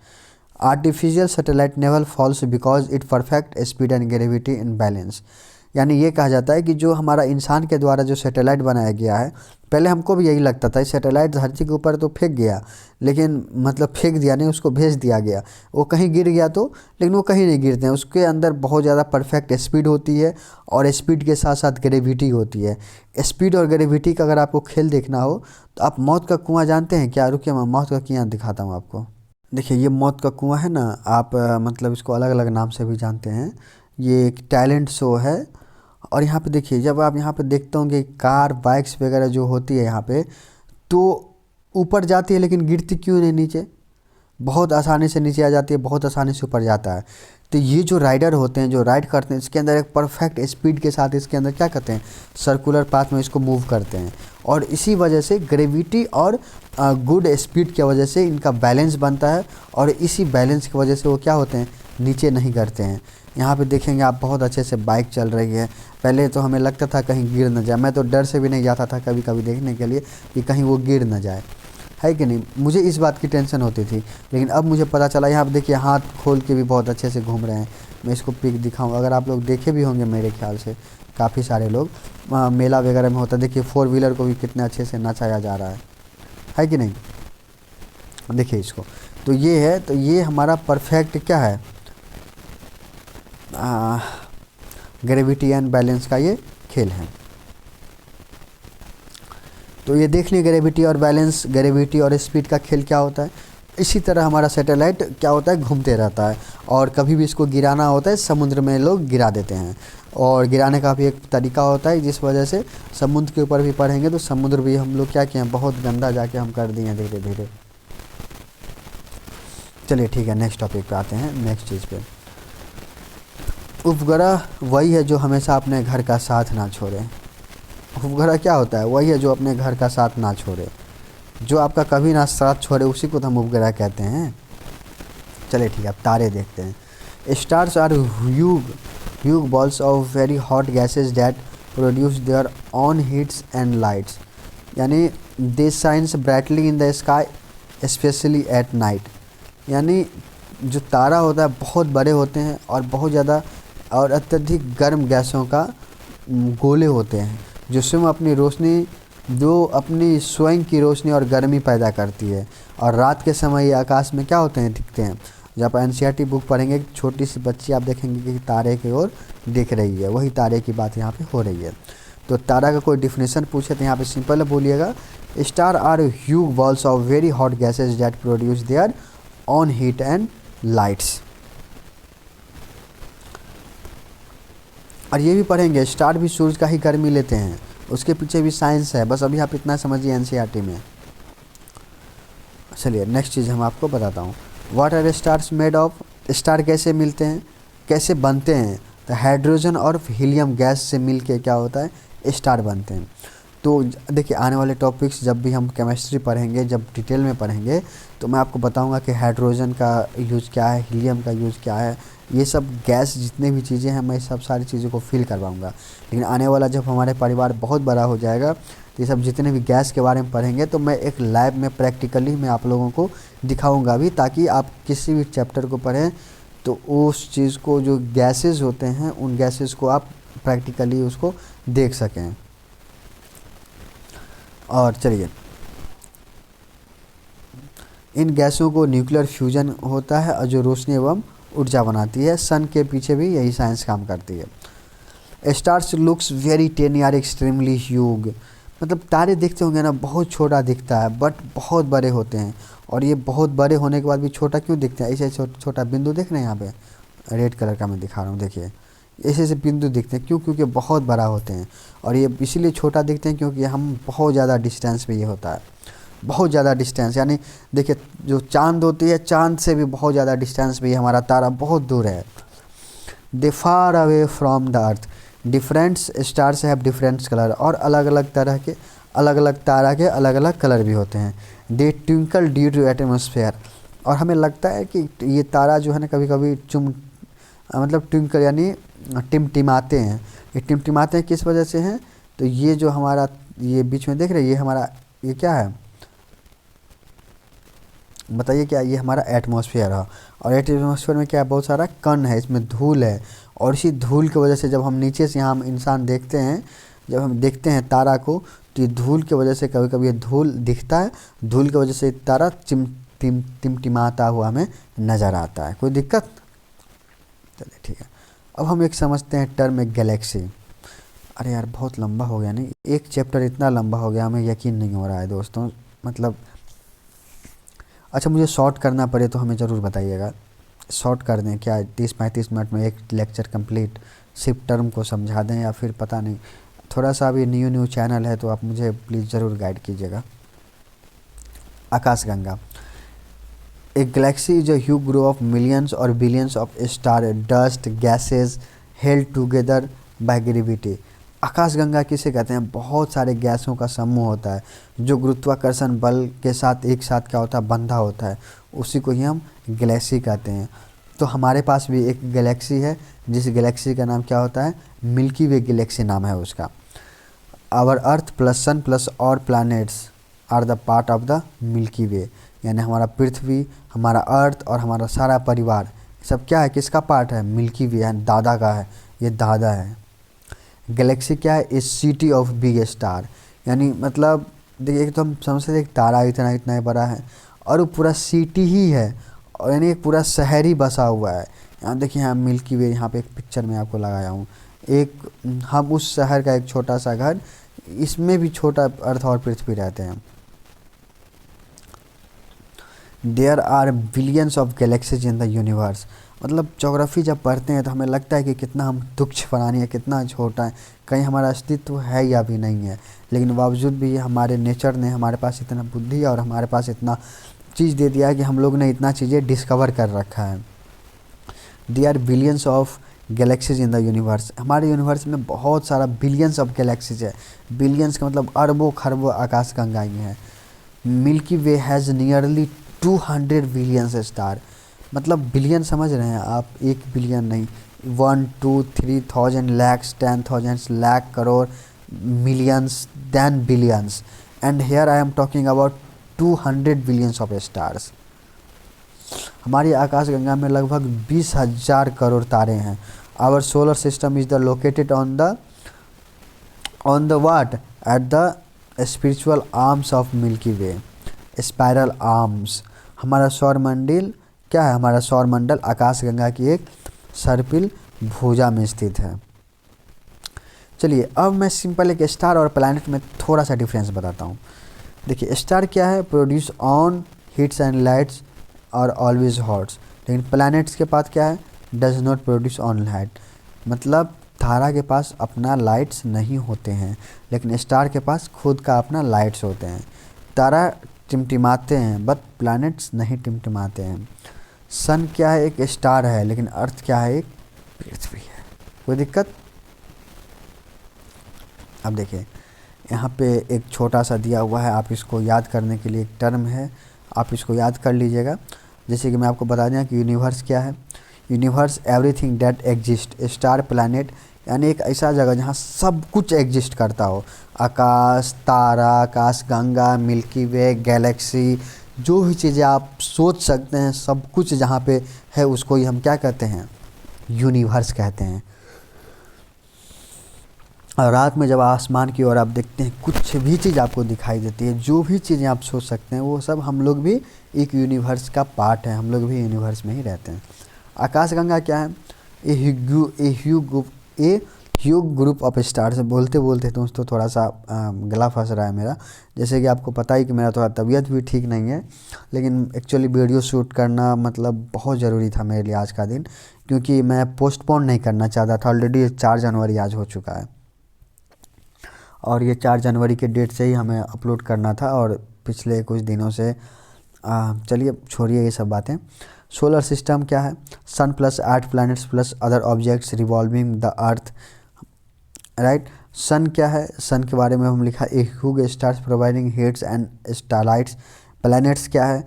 Artificial satellite never falls because it perfect speed and gravity in balance, यानी ये कहा जाता है कि जो हमारा इंसान के द्वारा जो सैटेलाइट बनाया गया है, पहले हमको भी यही लगता था सैटेलाइट धरती के ऊपर तो फेंक गया, लेकिन मतलब फेंक दिया नहीं, उसको भेज दिया गया, वो कहीं गिर गया तो, लेकिन वो कहीं नहीं गिरते हैं, उसके अंदर बहुत ज़्यादा परफेक्ट स्पीड होती है, और स्पीड के साथ साथ ग्रेविटी होती है। स्पीड और ग्रेविटी का अगर आपको खेल देखना हो तो आप मौत का कुआं जानते हैं क्या? रुकिए मैं मौत का कुआं दिखाता हूँ आपको। देखिए ये मौत का कुआं है ना, आप मतलब इसको अलग अलग नाम से भी जानते हैं। ये एक टैलेंट शो है, और यहाँ पे देखिए जब आप यहाँ पे देखते होंगे कार बाइक्स वगैरह जो होती है यहाँ पे, तो ऊपर जाती है लेकिन गिरती क्यों नहीं नीचे, बहुत आसानी से नीचे आ जाती है, बहुत आसानी से ऊपर जाता है। तो ये जो राइडर होते हैं, जो राइड करते हैं, इसके अंदर एक परफेक्ट स्पीड के साथ इसके अंदर क्या करते हैं, सर्कुलर पाथ में इसको मूव करते हैं, और इसी वजह से ग्रेविटी और गुड स्पीड की वजह से इनका बैलेंस बनता है, और इसी बैलेंस की वजह से वो क्या होते हैं, नीचे नहीं गिरते हैं। यहाँ पे देखेंगे आप बहुत अच्छे से बाइक चल रही है, पहले तो हमें लगता था कहीं गिर न जाए, मैं तो डर से भी नहीं जाता था कभी कभी देखने के लिए कि कहीं वो गिर न जाए, है कि नहीं, मुझे इस बात की टेंशन होती थी। लेकिन अब मुझे पता चला, यहाँ पे देखिए हाथ खोल के भी बहुत अच्छे से घूम रहे हैं। मैं इसको पिक दिखाऊँ, अगर आप लोग देखे भी होंगे मेरे ख्याल से काफ़ी सारे लोग मेला वगैरह में होता है, देखिए 4 व्हीलर को भी कितने अच्छे से नचाया जा रहा है कि नहीं, देखिए इसको। तो ये है, तो ये हमारा परफेक्ट क्या है, ग्रेविटी एंड बैलेंस का ये खेल है। तो ये देख लिए ग्रेविटी और बैलेंस, ग्रेविटी और स्पीड का खेल क्या होता है। इसी तरह हमारा सैटेलाइट क्या होता है, घूमते रहता है, और कभी भी इसको गिराना होता है समुद्र में लोग गिरा देते हैं, और गिराने का भी एक तरीका होता है, जिस वजह से समुद्र के ऊपर भी पढ़ेंगे तो समुद्र भी हम लोग क्या किए हैं, बहुत गंदा जाके हम कर दिए धीरे धीरे। चलिए ठीक है, नेक्स्ट टॉपिक पे आते हैं, नेक्स्ट चीज़ पे। उपग्रह वही है जो हमेशा अपने घर का साथ ना छोड़े। उपग्रह क्या होता है, वही है जो अपने घर का साथ ना छोड़े, जो आपका कभी ना साथ छोड़े, उसी को तो हम उपग्रह कहते हैं। चलिए ठीक है, अब तारे देखते हैं। Stars are huge balls of very hot gases that produce their own heats and lights, यानी they shines brightly in the sky specially at night. यानी जो तारा होता है बहुत बड़े होते हैं, और बहुत ज़्यादा और अत्यधिक गर्म गैसों का गोले होते हैं, जो स्वयं अपनी रोशनी जो अपनी स्वयं की रोशनी और गर्मी पैदा करती है। और रात के समय ये आकाश में क्या होते हैं, दिखते हैं। जब आप एनसीईआरटी बुक पढ़ेंगे, छोटी सी बच्ची आप देखेंगे कि तारे की ओर दिख रही है, वही तारे की बात यहाँ पे हो रही है। तो तारा का कोई डिफिनेशन पूछे तो यहाँ पे सिंपल बोलिएगा, star are huge balls of very hot gases that produce their own heat and lights. और ये भी पढ़ेंगे, स्टार भी सूरज का ही गर्मी लेते हैं, उसके पीछे भी साइंस है, बस अभी आप इतना समझिए एनसीईआरटी में। चलिए नेक्स्ट चीज़ हम आपको बताता हूँ, what are stars made of. Star कैसे मिलते हैं, कैसे बनते हैं, तो हाइड्रोजन और हीलियम गैस से मिल के क्या होता है, स्टार बनते हैं। तो देखिए आने वाले टॉपिक्स जब भी हम केमिस्ट्री पढ़ेंगे, जब डिटेल में पढ़ेंगे, तो मैं आपको बताऊंगा कि हाइड्रोजन का यूज़ क्या है, हीलियम का यूज़ क्या है, ये सब गैस जितने भी चीज़ें हैं मैं सब सारी चीज़ों को फील करवाऊंगा। लेकिन आने वाला जब हमारे परिवार बहुत बड़ा हो जाएगा, तो ये सब जितने भी गैस के बारे में पढ़ेंगे तो मैं एक लैब में प्रैक्टिकली मैं आप लोगों को दिखाऊंगा भी, ताकि आप किसी भी चैप्टर को पढ़ें तो उस चीज़ को, जो गैसेस होते हैं उन गैसेस को आप प्रैक्टिकली उसको देख सकें। और चलिए, इन गैसों को न्यूक्लियर फ्यूजन होता है और जो रोशनी एवं ऊर्जा बनाती है। सन के पीछे भी यही साइंस काम करती है। Stars looks very tiny are extremely huge, मतलब तारे दिखते होंगे ना, बहुत छोटा दिखता है बट बहुत बड़े होते हैं। और ये बहुत बड़े होने के बाद भी छोटा क्यों दिखते हैं, ऐसे छोटा बिंदु देख रहे हैं यहाँ पे रेड कलर का मैं दिखा रहा हूँ, देखिए ऐसे ऐसे बिंदु दिखते हैं, क्यों, क्योंकि बहुत बड़ा होते हैं। और ये इसीलिए छोटा दिखते हैं क्योंकि हम बहुत ज़्यादा डिस्टेंस पे ये होता है, बहुत ज़्यादा डिस्टेंस, यानी देखिए जो चांद होती है, चांद से भी बहुत ज़्यादा डिस्टेंस पे हमारा तारा बहुत दूर है। They far away from the earth, different stars have different colour, और अलग अलग तरह के, अलग अलग तारा के अलग अलग कलर भी होते हैं। दे ट्विंकल ड्यू टू एटमॉस्फेयर, और हमें लगता है कि ये तारा जो है ना कभी कभी मतलब ट्विंकल यानी टिमटिमाते हैं। ये टिमटिमाते हैं किस वजह से हैं, तो ये जो हमारा ये बीच में देख रहे हैं, ये हमारा ये क्या है बताइए, क्या ये हमारा एटमॉस्फेयर है। और एटमॉस्फेयर में क्या है, बहुत सारा कण है, इसमें धूल है। और इसी धूल की वजह से जब हम नीचे से यहाँ हम इंसान देखते हैं, जब हम देखते हैं तारा को, तो ये धूल की वजह से कभी कभी ये धूल दिखता है, धूल की वजह से तारा टिमटिमाता हुआ हमें नज़र आता है। कोई दिक्कत, चलिए ठीक है। अब हम एक समझते हैं टर्म गैलेक्सी। अरे यार बहुत लंबा हो गया, नहीं एक चैप्टर इतना लंबा हो गया, हमें यकीन नहीं हो रहा है दोस्तों, मतलब अच्छा मुझे शॉर्ट करना पड़े तो हमें ज़रूर बताइएगा, शॉर्ट कर दें क्या, 30-35 मिनट में एक लेक्चर कंप्लीट, सिर्फ टर्म को समझा दें, या फिर पता नहीं, थोड़ा सा अभी न्यू चैनल है तो आप मुझे प्लीज़ ज़रूर गाइड कीजिएगा। आकाशगंगा, एक galaxy is a huge group of millions और billions of star, dust, gases held together by gravity. आकाशगंगा किसे कहते हैं, बहुत सारे गैसों का समूह होता है जो गुरुत्वाकर्षण बल के साथ एक साथ क्या होता है, बंधा होता है, उसी को ही हम गैलेक्सी कहते हैं। तो हमारे पास भी एक गैलेक्सी है, जिस गैलेक्सी का नाम क्या होता है, मिल्की वे गैलेक्सी नाम है उसका। Our earth plus sun plus और planets are the part of the milky way, यानी हमारा पृथ्वी, हमारा अर्थ और हमारा सारा परिवार सब क्या है, किसका पार्ट है, मिल्की वे, यानी दादा का है, ये दादा है। गैलेक्सी क्या है, इस सिटी ऑफ बिग स्टार, यानी मतलब देखिए एक तो हम समझते एक तारा इतना इतना बड़ा है और वो पूरा सिटी ही है, और यानी एक पूरा शहर ही बसा हुआ है। यहाँ देखिए यहाँ मिल्की वे, यहाँ पे एक पिक्चर में आपको लगाया हूँ, एक हम उस शहर का एक छोटा सा घर, इसमें भी छोटा अर्थ और पृथ्वी रहते हैं। There are billions of galaxies in the universe, मतलब ज्योग्राफी जब पढ़ते हैं तो हमें लगता है कि कितना हम तुच्छ प्राणी है, कितना छोटा है, कहीं हमारा अस्तित्व है या भी नहीं है, लेकिन बावजूद भी हमारे नेचर ने हमारे पास इतना बुद्धि और हमारे पास इतना चीज़ दे दिया है कि हम लोग ने इतना चीज़ें डिस्कवर कर रखा है। They are billions of galaxies in the universe, हमारे यूनिवर्स में बहुत सारा बिलियंस ऑफ गैलेक्सीज है, बिलियंस का मतलब अरबों खरबों आकाशगंगाएँ हैं। Milky way has nearly 200 billions star, मतलब बिलियन समझ रहे हैं आप, 1 बिलियन नहीं, 1 2 3,000 lakhs 10,000 lakh crore millions then billions, and here I am talking about 200 billions of stars. हमारी आकाशगंगा में लगभग 20,000 करोड़ तारे हैं। Our solar system is the located on the what at the spiritual arms of milky way, spiral arms. हमारा सौरमंडल क्या है? हमारा सौरमंडल आकाशगंगा की एक सर्पिल भुजा में स्थित है। चलिए अब मैं सिंपल एक स्टार और प्लैनेट में थोड़ा सा डिफरेंस बताता हूँ। देखिए स्टार क्या है? Produce on heats and lights और ऑलवेज हॉट्स। लेकिन प्लैनेट्स के पास क्या है? Does not produce on light. मतलब तारा के पास अपना लाइट्स नहीं होते हैं, लेकिन स्टार के पास खुद का अपना लाइट्स होते हैं। तारा टिमटिमाते हैं बट प्लैनेट्स नहीं टिमटिमाते हैं। सन क्या है? एक स्टार है, लेकिन अर्थ क्या है? एक पृथ्वी है। कोई दिक्कत? अब देखिए यहाँ पे एक छोटा सा दिया हुआ है, आप इसको याद करने के लिए एक टर्म है, आप इसको याद कर लीजिएगा। जैसे कि मैं आपको बता दें कि यूनिवर्स क्या है? Universe everything that exist, star planet, यानी एक ऐसा जगह जहाँ सब कुछ एग्जिस्ट करता हो। आकाश, तारा, आकाश गंगा, मिल्की वे, गैलेक्सी, जो भी चीज़ें आप सोच सकते हैं सब कुछ जहाँ पे है उसको ही हम क्या कहते हैं? यूनिवर्स कहते हैं। और रात में जब आसमान की ओर आप देखते हैं कुछ भी चीज़ आपको दिखाई देती है, जो भी चीज़ें आप सोच सकते हैं वो सब हम लोग भी एक यूनिवर्स का पार्ट है, हम लोग भी यूनिवर्स में ही रहते हैं। आकाशगंगा क्या है? ए ह्यूग ग्रुप ऑफ स्टार्स। बोलते बोलते दोस्तों थोड़ा सा गला फंस रहा है मेरा, जैसे कि आपको पता ही कि मेरा थोड़ा तबीयत भी ठीक नहीं है, लेकिन एक्चुअली वीडियो शूट करना मतलब बहुत ज़रूरी था मेरे लिए आज का दिन, क्योंकि मैं पोस्टपोन नहीं करना चाहता था। ऑलरेडी 4 जनवरी आज हो चुका है और ये 4 जनवरी के डेट से ही हमें अपलोड करना था, और पिछले कुछ दिनों से चलिए छोड़िए ये सब बातें। सोलर सिस्टम क्या है? Sun plus 8 planets plus other objects revolving the earth, right. Sun क्या है? सन के बारे में हम लिखा a huge stars providing heats and starlights. Planets क्या है?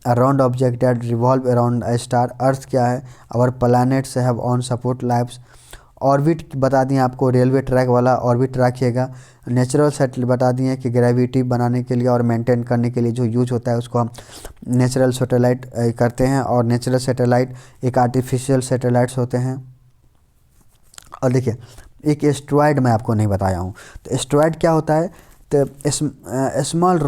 A round object that revolve around a star. Earth क्या है? Our planets have own support lifes. Orbit बता दिए आपको, रेलवे ट्रैक वाला ऑर्बिट रखिएगा। नेचुरल सैटेलाइट बता दिए कि ग्रेविटी बनाने के लिए और मेंटेन करने के लिए जो यूज होता है उसको हम नेचुरल सैटेलाइट करते हैं, और नेचुरल सैटेलाइट एक आर्टिफिशियल सैटेलाइट्स होते हैं। और देखिए एक एस्ट्रॉयड मैं आपको नहीं बताया हूँ, तो एस्ट्रॉयड क्या होता है? तो स्मॉल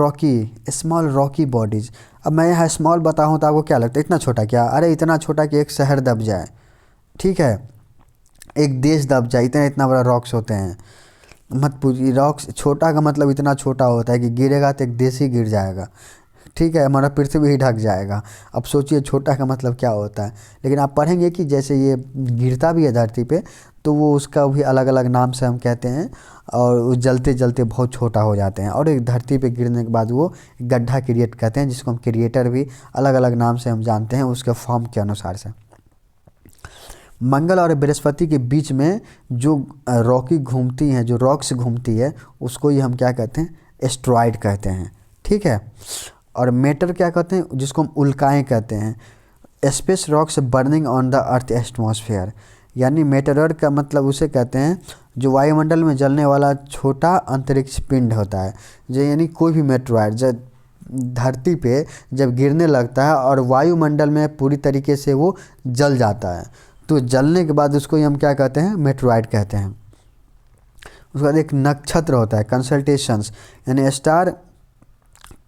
रॉकी बॉडीज़। अब मैं यहाँ स्मॉल बताऊँ तो आपको क्या लगता है? इतना छोटा क्या? अरे इतना छोटा कि एक शहर दब जाए, ठीक है, एक देश दब जाए, इतना इतना बड़ा रॉक्स होते हैं। मत पूछिए, रॉक्स छोटा का मतलब इतना छोटा होता है कि गिरेगा तो एक देश ही गिर जाएगा, ठीक है, हमारा पृथ्वी ही ढक जाएगा। अब सोचिए छोटा का मतलब क्या होता है। लेकिन आप पढ़ेंगे कि जैसे ये गिरता भी है धरती पे तो वो उसका भी अलग अलग नाम से हम कहते हैं, और वो जलते जलते बहुत छोटा हो जाते हैं, और एक धरती पे गिरने के बाद वो गड्ढा क्रिएट कहते हैं, जिसको हम क्रिएटर भी अलग अलग नाम से हम जानते हैं उसके फॉर्म के अनुसार से। मंगल और बृहस्पति के बीच में जो रॉकी घूमती हैं, जो रॉक्स घूमती है, उसको ही हम क्या कहते हैं? एस्ट्रॉयड कहते हैं, ठीक है। और मेटर क्या कहते हैं? जिसको हम उल्काएँ कहते हैं। Space rocks burning on the earth atmosphere, यानी मेटेरॉइड का मतलब उसे कहते हैं जो वायुमंडल में जलने वाला छोटा अंतरिक्ष पिंड होता है। जो यानी कोई भी मेटेरॉइड जब धरती पे जब गिरने लगता है और वायुमंडल में पूरी तरीके से वो जल जाता है, तो जलने के बाद उसको हम क्या कहते हैं? मेटेरॉइड कहते हैं। उसके बाद एक नक्षत्र होता है, कंसल्टेशंस, यानी star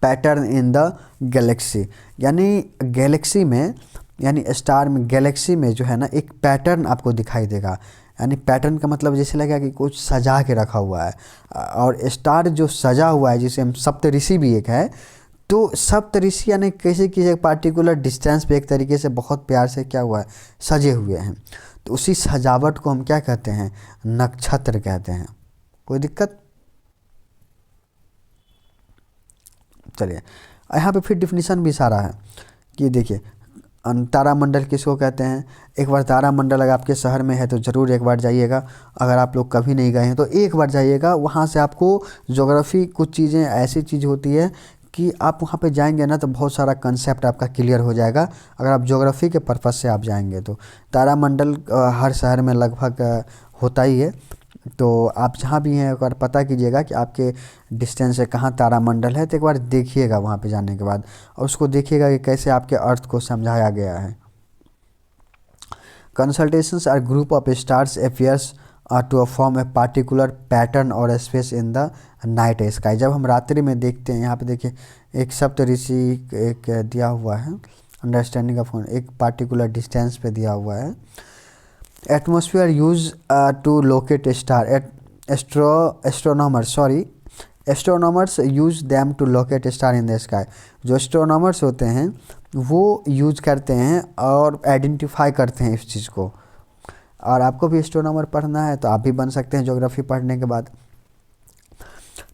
pattern in the Galaxy, यानी गैलेक्सी में, यानी स्टार में, गैलेक्सी में जो है ना एक पैटर्न आपको दिखाई देगा। यानी पैटर्न का मतलब जैसे लगेगा कि कुछ सजा के रखा हुआ है, और स्टार जो सजा हुआ है जिसे हम सप्तऋषि भी एक है, तो सप्तऋषि यानी किसी किसी एक पार्टिकुलर डिस्टेंस पे एक तरीके से बहुत प्यार से क्या हुआ है? सजे हुए हैं। तो उसी सजावट को हम क्या कहते हैं? नक्षत्र कहते हैं। कोई दिक्कत? चलिए यहाँ पे फिर डिफिनीशन भी सारा है कि देखिए तारामंडल किसको कहते हैं। एक बार तारामंडल अगर आपके शहर में है तो ज़रूर एक बार जाइएगा, अगर आप लोग कभी नहीं गए हैं तो एक बार जाइएगा। वहाँ से आपको ज्योग्राफी कुछ चीज़ें ऐसी चीज़ होती है कि आप वहाँ पे जाएंगे ना तो बहुत सारा कंसेप्ट आपका क्लियर हो जाएगा, अगर आप ज्योग्राफी के पर्पज़ से आप जाएंगे तो। तारामंडल हर शहर में लगभग होता ही है, तो आप जहाँ भी हैं एक बार पता कीजिएगा कि आपके डिस्टेंस से कहाँ तारामंडल है, तो एक बार देखिएगा वहाँ पे जाने के बाद, और उसको देखिएगा कि कैसे आपके अर्थ को समझाया गया है। Constellations are group of stars affairs to form a particular pattern और space in the night sky. जब हम रात्रि में देखते हैं, यहाँ पे देखिए एक सप्तऋषि एक दिया हुआ है, अंडरस्टैंडिंग ऑफ एक पार्टिकुलर डिस्टेंस पे दिया हुआ है। Atmosphere use to locate star, astronomers use them to locate star in the sky. जो एस्ट्रोनॉमर्स होते हैं वो यूज करते हैं और आइडेंटिफाई करते हैं इस चीज़ को। और आपको भी एस्ट्रोनॉमर पढ़ना है तो आप भी बन सकते हैं ज्योग्राफी पढ़ने के बाद।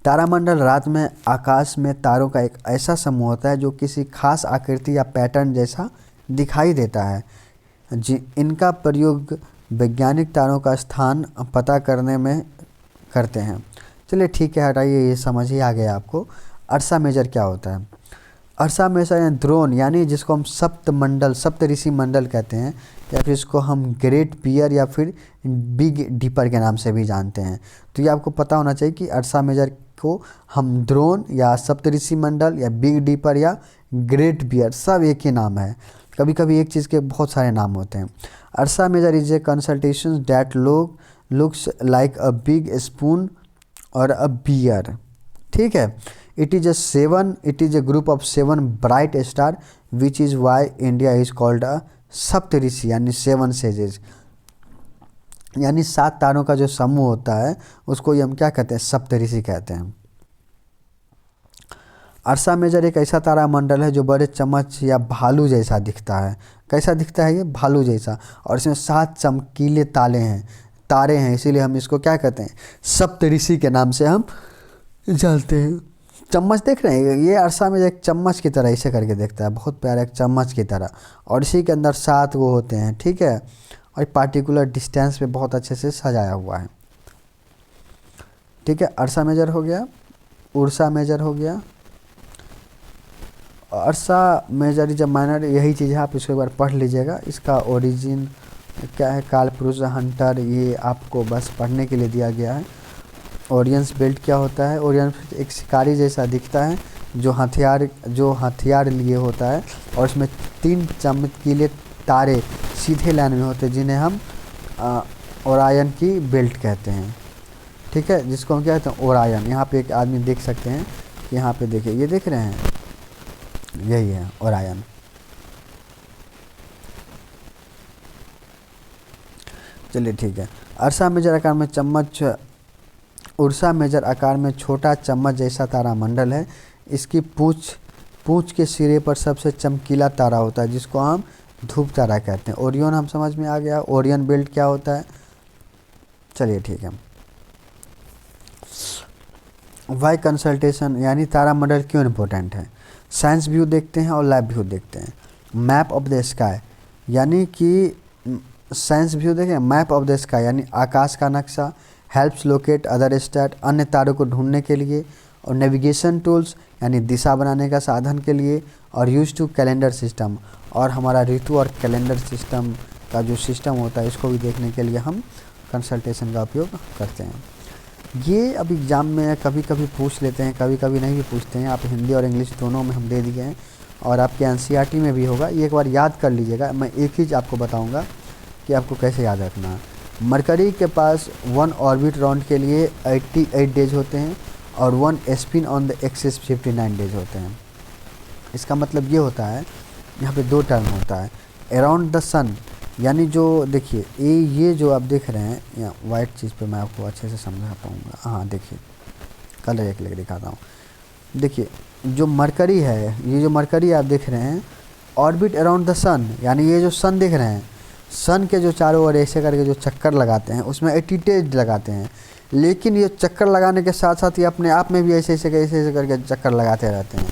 तारामंडल रात में आकाश में तारों का एक ऐसा समूह होता है जो किसी खास आकृति या पैटर्न जैसा दिखाई देता है। इनका प्रयोग वैज्ञानिक तारों का स्थान पता करने में करते हैं। चलिए ठीक है, हटाइए, ये समझ ही आ गया आपको। अर्सा मेजर क्या होता है? अर्सा मेजर द्रोण, यानी जिसको हम सप्तऋषि मंडल कहते हैं, या फिर इसको हम ग्रेट बियर या फिर बिग डीपर के नाम से भी जानते हैं। तो ये आपको पता होना चाहिए कि अर्सा मेजर को हम द्रोण या सप्तऋषि मंडल या बिग डीपर या ग्रेट बियर सब एक ही नाम है। कभी कभी एक चीज़ के बहुत सारे नाम होते हैं। Ursa Major is a constellation that looks like a big spoon और अ बियर। ठीक है। It is a group of 7 bright star which is why India is called a Saptarishi, यानी 7 सेजेस, यानी 7 तारों का जो समूह होता है उसको ये हम क्या कहते हैं? सप्तऋषि कहते हैं। अर्सा मेजर एक ऐसा तारामंडल है जो बड़े चम्मच या भालू जैसा दिखता है। कैसा दिखता है ये? भालू जैसा। और इसमें 7 चमकीले तारे हैं, इसीलिए हम इसको क्या कहते हैं? सप्तऋषि के नाम से हम जानते हैं। चम्मच देख रहे हैं, ये अर्सा में एक चम्मच की तरह ऐसे करके देखता है, बहुत प्यारा, एक चम्मच की तरह, और इसी के अंदर 7 वो होते हैं। ठीक है। और पार्टिकुलर डिस्टेंस पे बहुत अच्छे से सजाया हुआ है। ठीक है। अर्सा मेजर हो गया, उर्सा मेजर हो गया। अर्सा मेजर इज अ माइनर, यही चीज़ है, आप इसको एक बार पढ़ लीजिएगा। इसका ओरिजिन क्या है, कालपुरुष, हंटर, ये आपको बस पढ़ने के लिए दिया गया है। ओरियंस बेल्ट क्या होता है? ओरियन एक शिकारी जैसा दिखता है जो हथियार लिए होता है, और इसमें 3 चमकीले तारे सीधे लाइन में होते हैं जिन्हें हम ओरायन की बेल्ट कहते हैं। ठीक है, जिसको हम क्या कहते हैं? ओरायन। यहाँ पे एक आदमी देख सकते हैं, यहाँ पे देखिए, ये देख रहे हैं, यही है ओरायन। चलिए ठीक है। अर्सा मेजर आकार में उर्सा मेजर आकार में छोटा चम्मच जैसा तारामंडल है। इसकी पूंछ के सिरे पर सबसे चमकीला तारा होता है जिसको हम धूप तारा कहते हैं। ओरियन हम समझ में आ गया। ओरियन बेल्ट क्या होता है? चलिए ठीक है। वाई कंसल्टेशन, यानी तारामंडल क्यों इम्पोर्टेंट है? साइंस व्यू देखते हैं और लैब व्यू देखते हैं। मैप ऑफ द स्काई, यानी कि साइंस व्यू देखें, मैप ऑफ द स्काई यानी आकाश का नक्शा, हेल्प्स लोकेट अदर स्टार, अन्य तारों को ढूंढने के लिए, और नेविगेशन टूल्स यानी दिशा बनाने का साधन के लिए, और यूज टू कैलेंडर सिस्टम, और हमारा ऋतु और कैलेंडर सिस्टम का जो सिस्टम होता है इसको भी देखने के लिए हम कंसल्टेशन का उपयोग करते हैं। ये अब एग्ज़ाम में कभी कभी पूछ लेते हैं, कभी कभी नहीं भी पूछते हैं। आप हिंदी और इंग्लिश दोनों में हम दे दिए हैं, और आपके एनसीईआरटी में भी होगा। ये एक बार याद कर लीजिएगा। मैं एक ही आपको बताऊँगा कि आपको कैसे याद रखना है। मरकरी के पास 1 ऑर्बिट राउंड के लिए 88 डेज होते हैं, और 1 spin on the axis 59 days होते हैं। इसका मतलब ये होता है, यहाँ पे 2 टर्म होता है। अराउंड द सन, यानी जो देखिए ये जो आप देख रहे हैं यहाँ वाइट चीज़ पे, मैं आपको अच्छे से समझा पाऊँगा। हाँ देखिए, कलर एक लेकर दिखाता हूँ। देखिए जो मरकरी है, ये जो मरकरी आप देख रहे हैं, ऑर्बिट अराउंड द सन, यानी ये जो सन देख रहे हैं, सन के जो चारों ओर ऐसे करके जो चक्कर लगाते हैं उसमें 80 डेज लगाते हैं। लेकिन ये चक्कर लगाने के साथ साथ ये अपने आप में भी ऐसे करके चक्कर लगाते रहते हैं।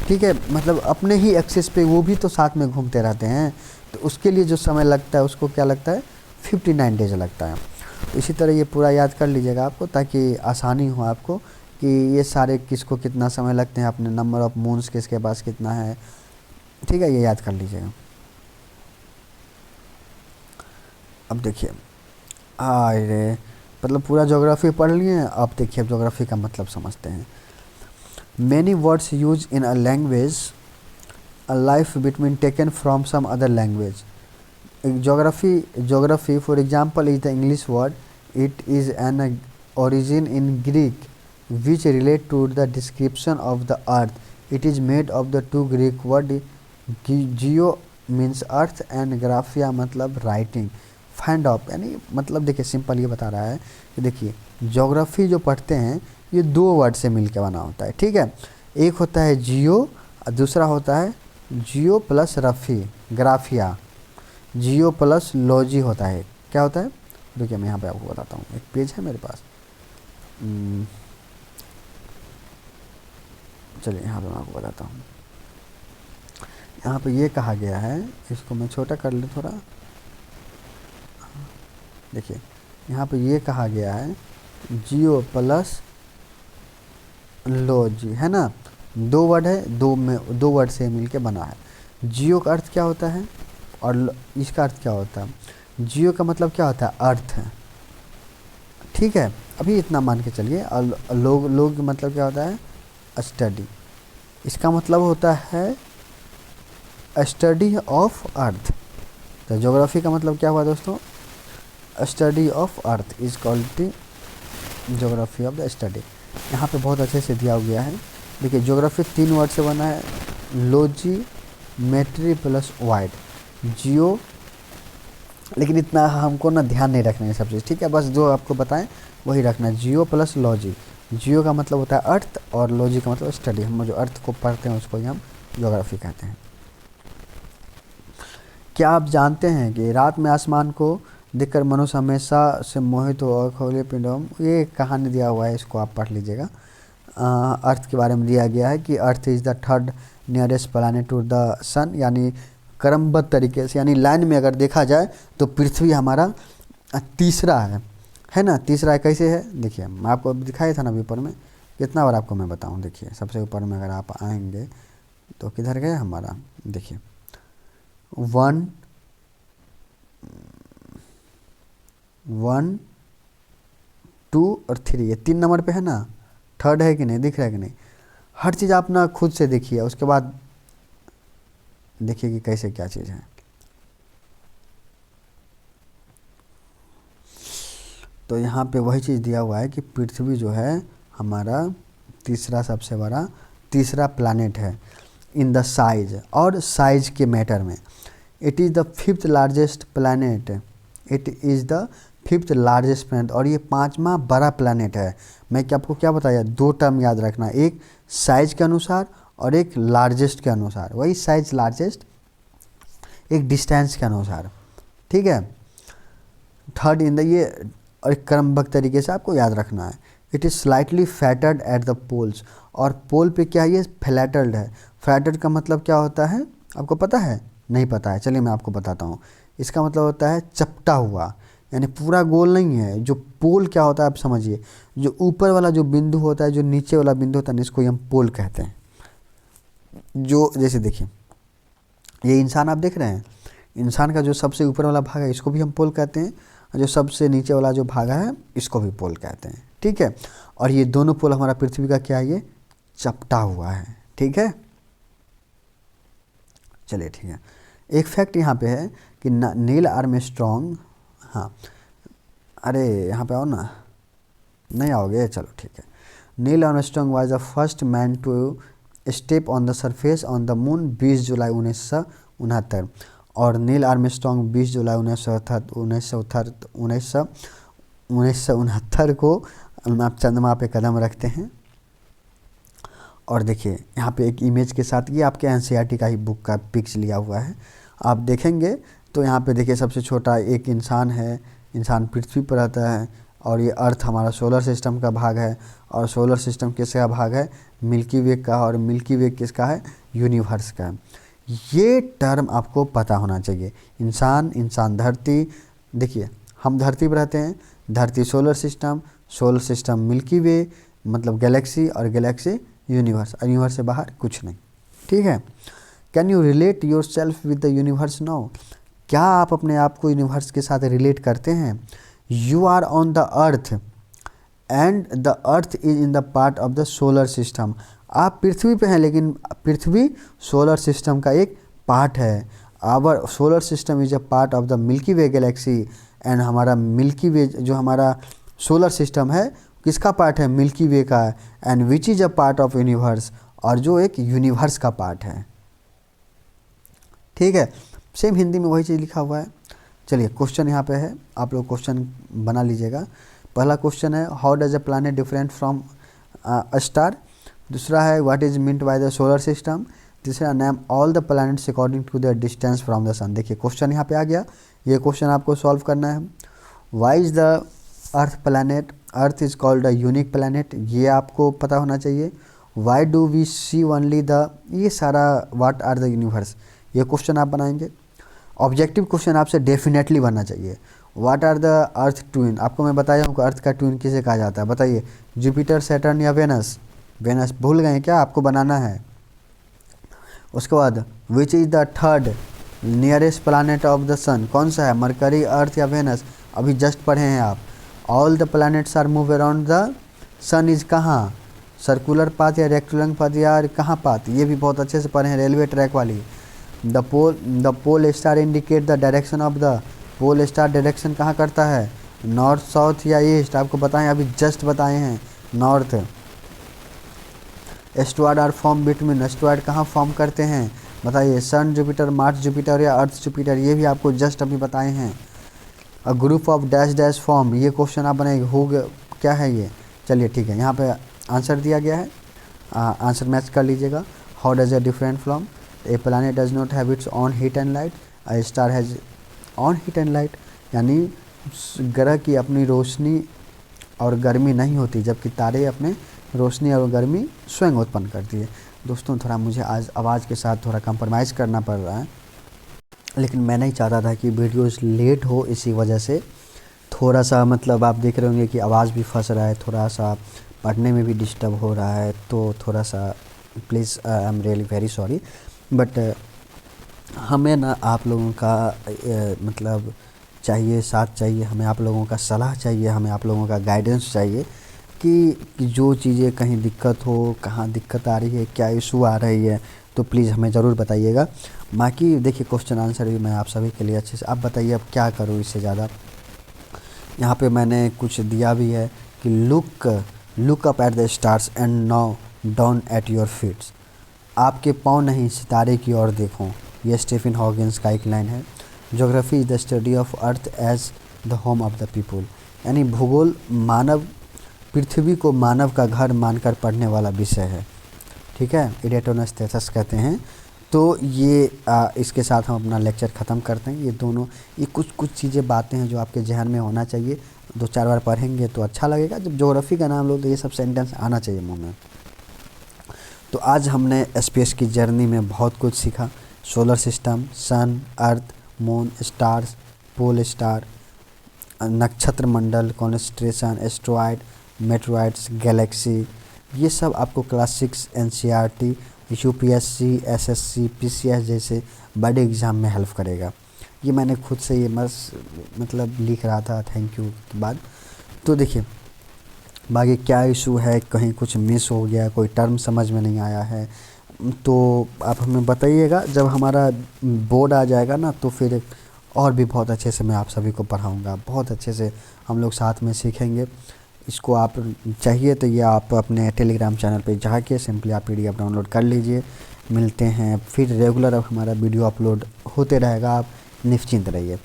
ठीक है, मतलब अपने ही एक्सिस पे वो भी तो साथ में घूमते रहते हैं, तो उसके लिए जो समय लगता है उसको क्या लगता है? 59 डेज लगता है। तो इसी तरह ये पूरा याद कर लीजिएगा आपको, ताकि आसानी हो आपको कि ये सारे किसको कितना समय लगते हैं, अपने नंबर ऑफ मून्स किसके पास कितना है। ठीक है, ये याद कर लीजिएगा। अब देखिए, अरे मतलब पूरा ज्योग्राफी पढ़ लिए। अब देखिए अब ज्योग्राफी का मतलब समझते हैं। Many words use in a language a life between taken from some other language. Geography for example is the English word It is an origin in Greek which relate to the description of the earth. It is made of the two Greek word geo means earth and graphia मतलब writing. Find of यानी मतलब देखिए simple ये बता रहा है कि देखिए ज्योग्राफी जो पढ़ते हैं ये दो वर्ड से मिलकर बना होता है, ठीक है। एक होता है जियो और दूसरा होता है जियो प्लस रफ़ी ग्राफिया। जियो प्लस लॉजी होता है, क्या होता है देखिए मैं यहाँ पे आपको बताता हूँ, एक पेज है मेरे पास, चलिए यहाँ पे मैं आपको बताता हूँ। यहाँ पे ये कहा गया है, इसको मैं छोटा कर लूँ थोड़ा, देखिए यहाँ पे ये कहा गया है जियो प्लस लॉजी, है ना, दो वर्ड है, दो वर्ड से मिलके बना है। जियो का अर्थ क्या होता है और इसका अर्थ क्या होता है। जियो का मतलब क्या होता है अर्थ है, ठीक है, अभी इतना मान के चलिए। और लोग मतलब क्या होता है स्टडी, इसका मतलब होता है स्टडी ऑफ अर्थ। तो ज्योग्राफी का मतलब क्या हुआ दोस्तों, study of earth is called geography of the study. यहाँ पे बहुत अच्छे से दिया गया है, देखिए ज्योग्राफी 3 वर्ड से बना है, लॉजी मेट्री प्लस वाइड जियो, लेकिन इतना हमको ना ध्यान नहीं रखना है सब चीज़, ठीक है, बस जो आपको बताएं वही रखना है। जियो प्लस लॉजी, जियो का मतलब होता है अर्थ और लॉजी का मतलब स्टडी, हम जो अर्थ को पढ़ते हैं उसको ही हम ज्योग्राफी कहते हैं। क्या आप जानते हैं कि रात में आसमान को देखकर मनुष्य हमेशा से मोहित हो और खोले पिंडों, ये कहानी दिया हुआ है, इसको आप पढ़ लीजिएगा। अर्थ के बारे में दिया गया है कि earth is the third nearest planet to the sun, यानी क्रमबद्ध तरीके से, यानी लाइन में अगर देखा जाए तो पृथ्वी हमारा तीसरा है ना, तीसरा है। कैसे है देखिए, मैं आपको दिखाया था ना ऊपर में, कितना बार आपको मैं बताऊं, देखिए सबसे ऊपर में अगर आप आएंगे तो किधर गया हमारा, देखिए 1 1 2 और 3, ये 3 नंबर पे है ना, थर्ड है कि नहीं, दिख रहा है कि नहीं। हर चीज़ आप ना खुद से देखिए, उसके बाद देखिए कि कैसे क्या चीज़ है। तो यहाँ पे वही चीज़ दिया हुआ है कि पृथ्वी जो है हमारा तीसरा सबसे बड़ा तीसरा प्लैनेट है इन द साइज, और साइज के मैटर में it is the 5th largest planet, it is the 5th largest planet, और ये 5वां बड़ा प्लैनेट है। मैं क्या आपको क्या बताया, 2 टर्म याद रखना, एक साइज के अनुसार और एक लार्जेस्ट के अनुसार, वही साइज लार्जेस्ट एक डिस्टेंस के अनुसार, ठीक है। थर्ड इन द ये, और एक क्रमबद्ध तरीके से आपको याद रखना है। It is slightly flattened at the poles, और पोल पे क्या है, ये फ्लैटर्ड है। फ्लैटर्ड का मतलब क्या होता है आपको पता है, नहीं पता है, चलिए मैं आपको बताता हूँ। इसका मतलब होता है चपटा हुआ, यानी पूरा गोल नहीं है। जो पोल क्या होता है आप समझिए, जो ऊपर वाला जो बिंदु होता है, जो नीचे वाला बिंदु होता है, इसको हम पोल कहते हैं। जो जैसे देखिए ये इंसान आप देख रहे हैं, इंसान का जो सबसे ऊपर वाला भाग है इसको भी हम पोल कहते हैं, और जो सबसे नीचे वाला जो भाग है इसको भी पोल कहते हैं, ठीक है। और ये दोनों पोल हमारा पृथ्वी का क्या है, ये चपटा हुआ है, ठीक है। चलिए ठीक है, एक फैक्ट यहाँ पे है कि नील आर्मस्ट्रॉन्ग, हाँ अरे यहाँ पे आओ ना, नहीं आओगे, चलो ठीक है। Neil Armstrong was the first man to step on the surface on the moon 20 July 1969, और नील आर्मस्ट्रॉन्ग 20 जुलाई 1969 को आप चंद्रमा पे कदम रखते हैं। और देखिए यहाँ पे एक इमेज के साथ, ये आपके एनसीईआरटी का ही बुक का पिक्स लिया हुआ है, आप देखेंगे तो यहाँ पे देखिए सबसे छोटा एक इंसान है, इंसान पृथ्वी पर रहता है, और ये अर्थ हमारा सोलर सिस्टम का भाग है, और सोलर सिस्टम किसका भाग है, मिल्की वे का, और मिल्की वे किसका है, यूनिवर्स का। ये टर्म आपको पता होना चाहिए। इंसान धरती, देखिए हम धरती पर रहते हैं, धरती सोलर सिस्टम मिल्की वे मतलब गैलेक्सी, और गैलेक्सी यूनिवर्स, और यूनिवर्स से बाहर कुछ नहीं, ठीक है। Can you relate your self with the universe now, क्या आप अपने आप को यूनिवर्स के साथ रिलेट करते हैं। You are on the earth and the earth is in the part of the solar system, आप पृथ्वी पे हैं, लेकिन पृथ्वी सोलर सिस्टम का एक पार्ट है। Our solar system is a part of the milky way galaxy and हमारा milky way जो हमारा सोलर सिस्टम है किसका पार्ट है, मिल्की वे का, and which is a part of universe, और जो एक यूनिवर्स का पार्ट है। ठीक है, सेम हिंदी में वही चीज़ लिखा हुआ है। चलिए क्वेश्चन यहाँ पे है, आप लोग क्वेश्चन बना लीजिएगा। पहला क्वेश्चन है how does a planet different from a star. दूसरा है what is meant by the solar system. तीसरा name all the planets according to the distance from the sun. देखिए क्वेश्चन यहाँ पे आ गया, ये क्वेश्चन आपको सॉल्व करना है। Why is the earth planet, earth is called a unique planet, ये आपको पता होना चाहिए। Why do we see only the, ये सारा व्हाट आर द यूनिवर्स, ये क्वेश्चन आप बनाएंगे। ऑब्जेक्टिव क्वेश्चन आपसे डेफिनेटली बनना चाहिए। What are the earth twin, आपको मैं बताया हूँ अर्थ का ट्विन किसे कहा जाता है, बताइए, जुपिटर, सैटर्न या वेनस। वेनस भूल गए क्या, आपको बनाना है। उसके बाद which is the third nearest planet of the sun, कौन सा है, मरकरी, अर्थ या वेनस, अभी जस्ट पढ़े हैं आप। All the planets are move around the sun is कहाँ, सर्कुलर पाथ या रेक्टेंगुलर पाथ या कहाँ पाथ, ये भी बहुत अच्छे से पढ़े हैं, रेलवे ट्रैक वाली। The pole star indicate the direction of the, pole star direction कहाँ करता है, नॉर्थ, साउथ या ईस्ट, आपको बताएं, अभी जस्ट बताए हैं, north. Asteroid are form between, asteroid कहाँ फॉर्म करते हैं, बताइए, सन जुपिटर, मार्स जुपिटर या अर्थ जुपिटर, ये भी आपको जस्ट अभी बताए हैं। A group of dash dash form, ये क्वेश्चन आप बनाएंगे, हो क्या है ये। चलिए ठीक है, यहाँ पे आंसर दिया गया है, आंसर मैच कर लीजिएगा। How does a different from, A planet does not have it's on heat and light, a star has on heat and light, यानी ग्रह की अपनी रोशनी और गर्मी नहीं होती, जबकि तारे अपने रोशनी और गर्मी स्वयं उत्पन्न करती है। दोस्तों थोड़ा मुझे आज आवाज़ के साथ थोड़ा कंप्रोमाइज़ करना पड़ रहा है, लेकिन मैं नहीं चाहता था कि वीडियोस लेट हो, इसी वजह से थोड़ा सा मतलब आप देख रहे होंगे कि आवाज़ भी फंस रहा है, थोड़ा सा पढ़ने में भी डिस्टर्ब हो रहा है, तो थोड़ा सा please I am really very sorry. But हमें ना आप लोगों का मतलब चाहिए, साथ चाहिए, हमें आप लोगों का सलाह चाहिए, हमें आप लोगों का गाइडेंस चाहिए कि जो चीज़ें कहीं दिक्कत हो, कहाँ दिक्कत आ रही है, क्या इशू आ रही है, तो प्लीज़ हमें ज़रूर बताइएगा। बाकी देखिए क्वेश्चन आंसर भी मैं आप सभी के लिए अच्छे से, आप बताइए अब क्या करूँ इससे ज़्यादा। यहाँ पे मैंने कुछ दिया भी है कि look up at the stars and now down at your feets, आपके पाँव नहीं सितारे की ओर देखो, ये स्टीफन हॉकिंस का एक लाइन है। Geography is the study of earth as the home of the people, यानी भूगोल मानव, पृथ्वी को मानव का घर मानकर पढ़ने वाला विषय है। ठीक है, इरेटोनस थेसिस कहते हैं। तो ये इसके साथ हम अपना लेक्चर ख़त्म करते हैं। ये दोनों, ये कुछ चीज़ें बातें हैं जो आपके जहन में होना चाहिए, 2-4 बार पढ़ेंगे तो अच्छा लगेगा। जब ज्योग्राफी का नाम लो तो ये सब सेंटेंस आना चाहिए मुँह में। तो आज हमने स्पेस की जर्नी में बहुत कुछ सीखा, सोलर सिस्टम, सन, अर्थ, मून, स्टार्स, पोल स्टार, नक्षत्र मंडल, कॉन्स्टेलेशन, एस्ट्रॉयड, मेटेरॉइड्स, गैलेक्सी, ये सब आपको class 6 NCERT, UPSC, SSC, PCS जैसे बड़े एग्ज़ाम में हेल्प करेगा। ये मैंने खुद से ये मतलब लिख रहा था थैंक यू के बाद। तो देखिए बाकी क्या इशू है, कहीं कुछ मिस हो गया, कोई टर्म समझ में नहीं आया है, तो आप हमें बताइएगा। जब हमारा बोर्ड आ जाएगा ना तो फिर और भी बहुत अच्छे से मैं आप सभी को पढ़ाऊँगा, बहुत अच्छे से हम लोग साथ में सीखेंगे। इसको आप चाहिए तो ये आप अपने टेलीग्राम चैनल पे जाके सिंपली आप PDF डाउनलोड कर लीजिए। मिलते हैं फिर रेगुलर, अब हमारा वीडियो अपलोड होते रहेगा, आप निश्चिंत रहिए।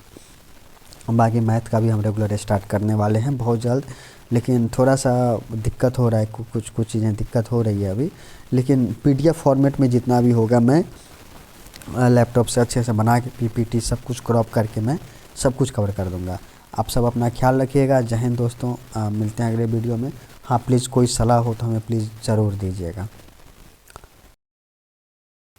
बाकी मैथ का भी हम रेगुलर स्टार्ट करने वाले हैं बहुत जल्द, लेकिन थोड़ा सा दिक्कत हो रहा है, कुछ चीज़ें दिक्कत हो रही है अभी, लेकिन PDF फॉर्मेट में जितना भी होगा मैं लैपटॉप से अच्छे से बना के PPT सब कुछ क्रॉप करके मैं सब कुछ कवर कर दूंगा। आप सब अपना ख्याल रखिएगा। जय हिंद दोस्तों, मिलते हैं अगले वीडियो में। हाँ प्लीज़ कोई सलाह हो तो हमें प्लीज़ ज़रूर दीजिएगा।